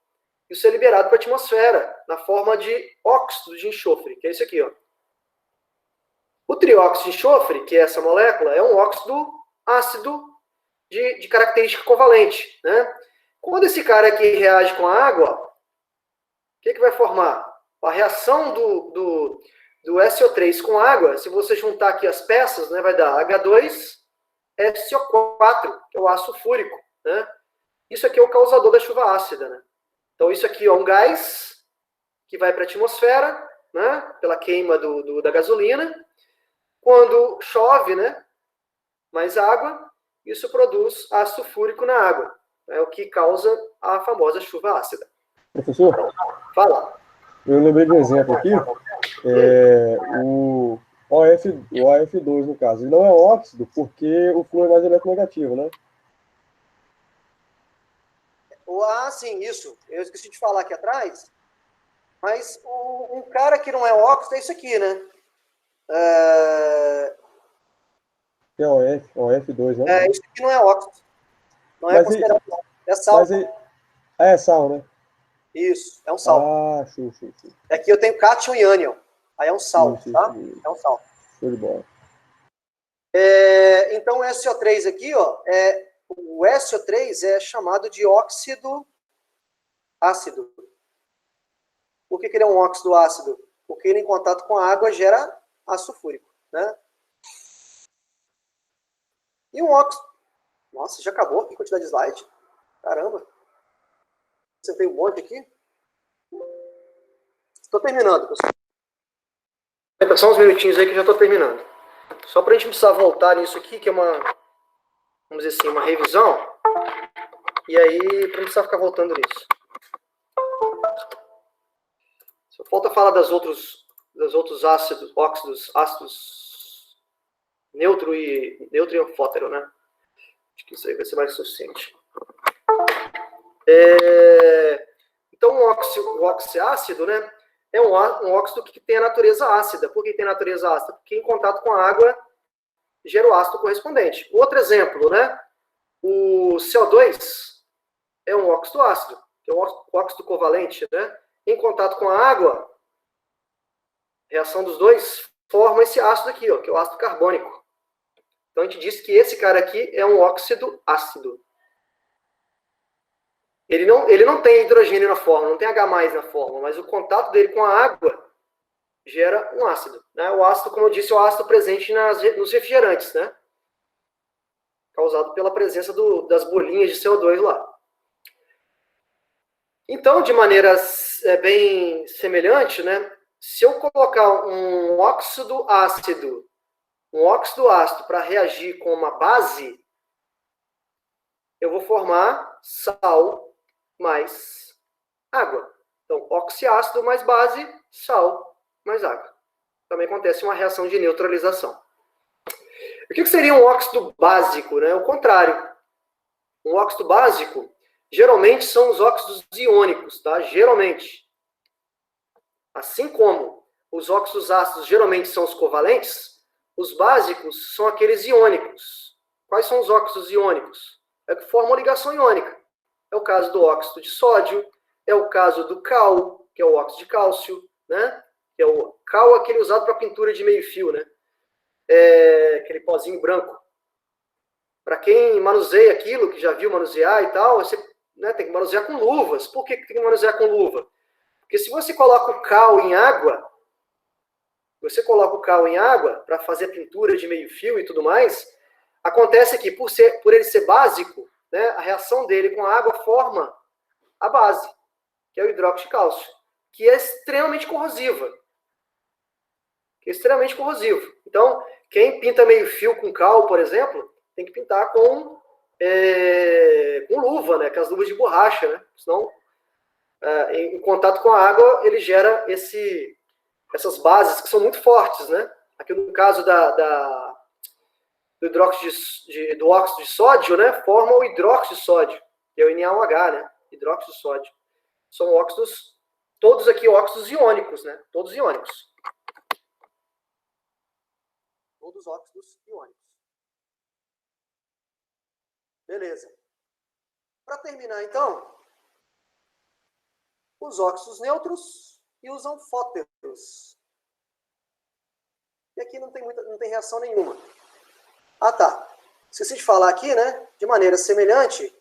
isso é liberado para a atmosfera, na forma de óxido de enxofre, que é isso aqui, ó. O trióxido de enxofre, que é essa molécula, é um óxido ácido de característica covalente, né? Quando esse cara aqui reage com a água, o que vai formar? A reação do SO3 com água, se você juntar aqui as peças, né, vai dar H2SO4, que é o ácido fúrico, né? Isso aqui é o causador da chuva ácida, né? Então, isso aqui é um gás que vai para a atmosfera, né, pela queima da gasolina. Quando chove, né, mais água, isso produz ácido fúrico na água. É o que causa a famosa chuva ácida. Professor? Fala. Eu lembrei de um exemplo aqui. O OF2, no caso. Ele não é óxido porque o flúor é mais eletronegativo, né? Sim, isso. Eu esqueci de falar aqui atrás. Mas um cara que não é óxido é isso aqui, né? Que é OF2, né? Isso aqui não é óxido. Não é considerado óxido. É sal. É sal, né? Isso, é um sal. Ah, show. Aqui eu tenho cátion e ânion. Aí é um sal, tá? É um sal. Show de bola. Então, o SO3 aqui, ó, o SO3 é chamado de óxido ácido. Por que ele é um óxido ácido? Porque ele, em contato com a água, gera ácido fúrico, né? E um óxido... Nossa, já acabou aqui a quantidade de slide? Caramba. Você tem um monte aqui? Estou terminando, pessoal. Só uns minutinhos aí que eu já estou terminando. Só para a gente precisar voltar nisso aqui, que é uma, vamos dizer assim, uma revisão. E aí, para não precisar ficar voltando nisso. Só falta falar dos outros ácidos, ácidos neutro e anfótero, né? Acho que isso aí vai ser mais suficiente. Então, o oxiácido, né, é um óxido que tem a natureza ácida. Por que tem natureza ácida? Porque em contato com a água gera o ácido correspondente. Outro exemplo, né, o CO2 é um óxido ácido, que é um óxido covalente, né? Em contato com a água, a reação dos dois forma esse ácido aqui, ó, que é o ácido carbônico. Então a gente diz que esse cara aqui é um óxido ácido. Ele não tem hidrogênio na forma, não tem H+ na forma, mas o contato dele com a água gera um ácido, né? O ácido, como eu disse, é o ácido presente nos refrigerantes, né? Causado pela presença das bolinhas de CO2 lá. Então, de maneira bem semelhante, né? Se eu colocar um óxido ácido para reagir com uma base, eu vou formar sal mais água. Então, oxiácido mais base, sal mais água. Também acontece uma reação de neutralização. O que seria um óxido básico, né? O contrário. Um óxido básico, geralmente, são os óxidos iônicos, tá? Geralmente. Assim como os óxidos ácidos geralmente são os covalentes, os básicos são aqueles iônicos. Quais são os óxidos iônicos? É que formam ligação iônica. É o caso do óxido de sódio, é o caso do cal, que é o óxido de cálcio, né? Que é o cal, aquele usado para pintura de meio fio, né? Aquele pozinho branco. Para quem manuseia aquilo, que já viu manusear e tal, você, né, tem que manusear com luvas. Por que tem que manusear com luva? Porque se você coloca o cal em água, para fazer a pintura de meio fio e tudo mais, acontece que, por ele ser básico, né, a reação dele com a água forma a base, que é o hidróxido de cálcio, que é extremamente corrosiva. Então, quem pinta meio fio com cal, por exemplo, tem que pintar com luva, né, aquelas luvas de borracha, né? Senão, em contato com a água, ele gera essas bases que são muito fortes, né? Aqui no caso do óxido de sódio, né, forma o hidróxido de sódio, que é o NaOH, né? Hidróxido de sódio. São óxidos, todos aqui óxidos iônicos, né? Todos iônicos. Todos óxidos iônicos. Beleza. Para terminar, então, os óxidos neutros e os anfóteros. E aqui não tem reação nenhuma. Ah, tá. Esqueci de falar aqui, né? De maneira semelhante,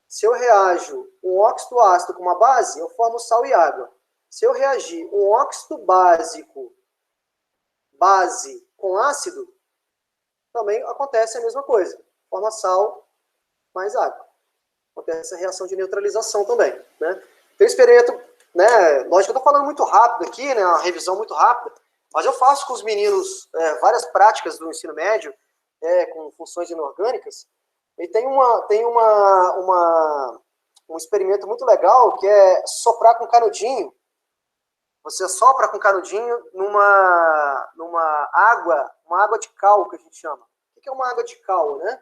se eu reajo um óxido ácido com uma base, eu formo sal e água. Se eu reagir um óxido básico, base com ácido, também acontece a mesma coisa. Forma sal mais água. Acontece a reação de neutralização também, né? Então, experimento, né? Lógico que eu estou falando muito rápido aqui, né? Uma revisão muito rápida, mas eu faço com os meninos várias práticas do ensino médio, com funções inorgânicas, e tem um experimento muito legal, que é soprar com canudinho. Você sopra com canudinho numa água de cal, que a gente chama. O que é uma água de cal, né?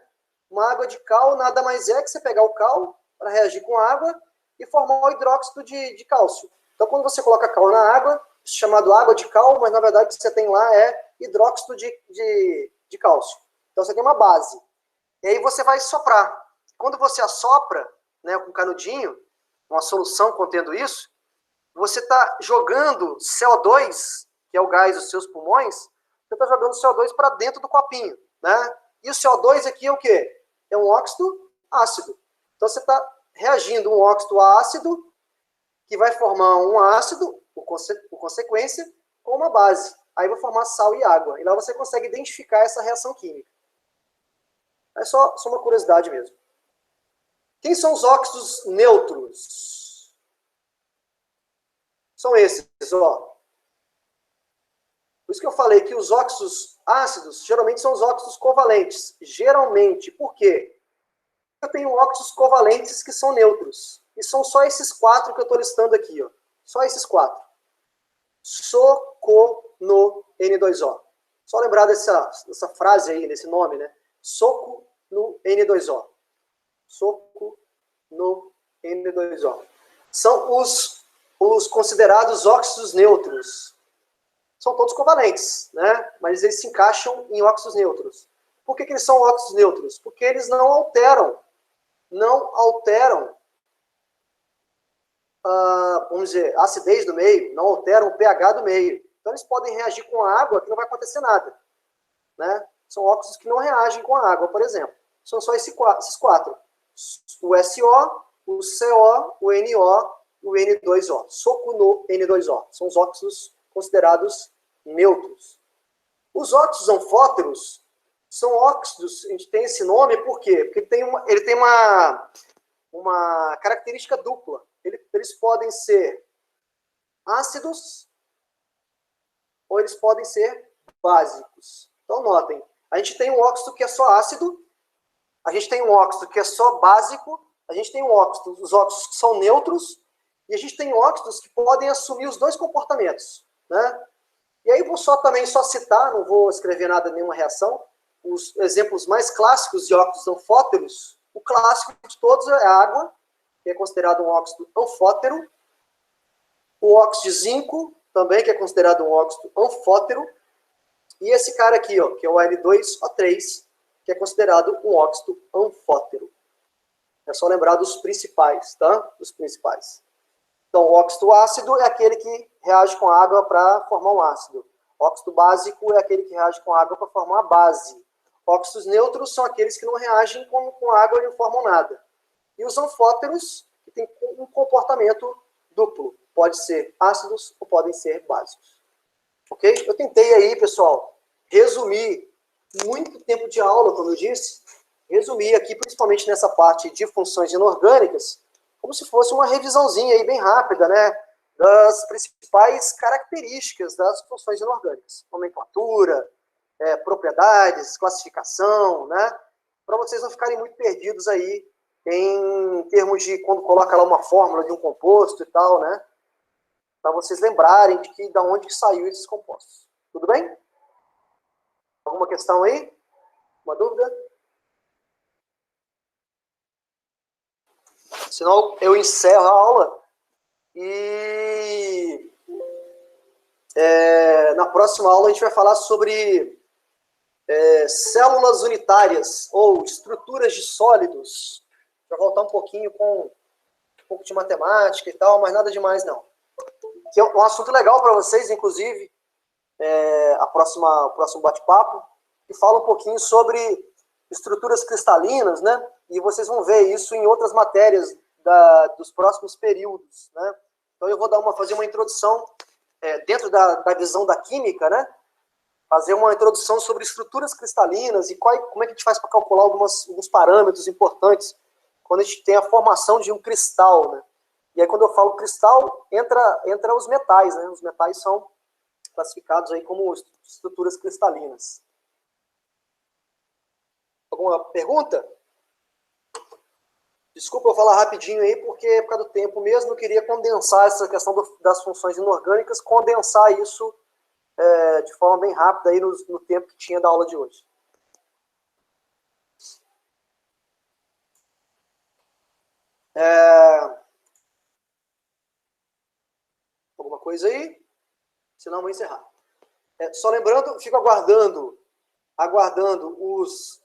Uma água de cal nada mais é que você pegar o cal para reagir com água e formar o hidróxido de cálcio. Então, quando você coloca cal na água, chamado água de cal, mas na verdade o que você tem lá é hidróxido de cálcio. Então, você tem uma base. E aí você vai soprar. Quando você assopra, né, com canudinho, uma solução contendo isso, você está jogando CO2, que é o gás dos seus pulmões, você está jogando CO2 para dentro do copinho, né? E o CO2 aqui é o quê? É um óxido ácido. Então você está reagindo um óxido ácido, que vai formar um ácido, por consequência, com uma base. Aí vai formar sal e água. E lá você consegue identificar essa reação química. É só uma curiosidade mesmo. Quem são os óxidos neutros? São esses, ó. Por isso que eu falei que os óxidos ácidos, geralmente são os óxidos covalentes. Geralmente. Por quê? Eu tenho óxidos covalentes que são neutros. E são só esses 4 que eu estou listando aqui, ó. Só esses 4. Soco no N2O. Só lembrar dessa frase aí, desse nome, né? Soco no N2O. Soco no N2O. São os considerados óxidos neutros. São todos covalentes, né? Mas eles se encaixam em óxidos neutros. Por que eles são óxidos neutros? Porque eles não alteram, vamos dizer, a acidez do meio, não alteram o pH do meio. Então eles podem reagir com a água que não vai acontecer nada, né? São óxidos que não reagem com a água, por exemplo. São só esses quatro. O SO, o CO, o NO e o N2O. Soco no N2O. São os óxidos considerados neutros. Os óxidos anfóteros são óxidos, a gente tem esse nome por quê? Porque ele tem uma característica dupla. Eles podem ser ácidos ou eles podem ser básicos. Então, notem, a gente tem um óxido que é só ácido, a gente tem um óxido que é só básico, a gente tem os óxidos que são neutros, e a gente tem óxidos que podem assumir os dois comportamentos, né? E aí vou só citar, não vou escrever nada, nenhuma reação, os exemplos mais clássicos de óxidos anfóteros. O clássico de todos é a água, que é considerado um óxido anfótero. O óxido de zinco, também, que é considerado um óxido anfótero. E esse cara aqui, ó, que é o N2O3, que é considerado um óxido anfótero. É só lembrar dos principais, tá? Dos principais. Então, o óxido ácido é aquele que reage com água para formar um ácido. O óxido básico é aquele que reage com água para formar uma base. Óxidos neutros são aqueles que não reagem com água e não formam nada. E os anfóteros, que têm um comportamento duplo. Pode ser ácidos ou podem ser básicos. Ok? Eu tentei aí, pessoal, resumir muito tempo de aula, como eu disse, resumir aqui, principalmente nessa parte de funções inorgânicas, como se fosse uma revisãozinha aí bem rápida, né, das principais características das funções inorgânicas. Nomenclatura, propriedades, classificação, né, para vocês não ficarem muito perdidos aí em termos de quando coloca lá uma fórmula de um composto e tal, né, para vocês lembrarem de onde que saiu esses compostos. Tudo bem? Alguma questão aí? Uma dúvida? Senão eu encerro a aula e na próxima aula a gente vai falar sobre células unitárias ou estruturas de sólidos. Vai voltar um pouquinho com um pouco de matemática e tal, mas nada demais não. Que é um assunto legal para vocês, inclusive, o próximo bate-papo, que fala um pouquinho sobre estruturas cristalinas, né? E vocês vão ver isso em outras matérias dos próximos períodos, né? Então eu vou fazer uma introdução dentro da visão da química, né? Fazer uma introdução sobre estruturas cristalinas e como é que a gente faz para calcular alguns parâmetros importantes quando a gente tem a formação de um cristal, né? E aí quando eu falo cristal, entra os metais, né? Os metais são classificados aí como estruturas cristalinas. Alguma pergunta? Desculpa eu falar rapidinho aí, porque por causa do tempo mesmo, eu queria condensar essa questão das funções inorgânicas, condensar isso de forma bem rápida aí no tempo que tinha da aula de hoje. Alguma coisa aí? Senão eu vou encerrar. Só lembrando, fico aguardando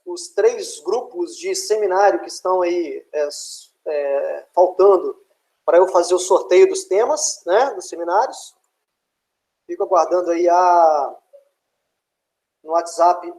os 3 grupos de seminário que estão aí faltando para eu fazer o sorteio dos temas, né, dos seminários. Fico aguardando aí no WhatsApp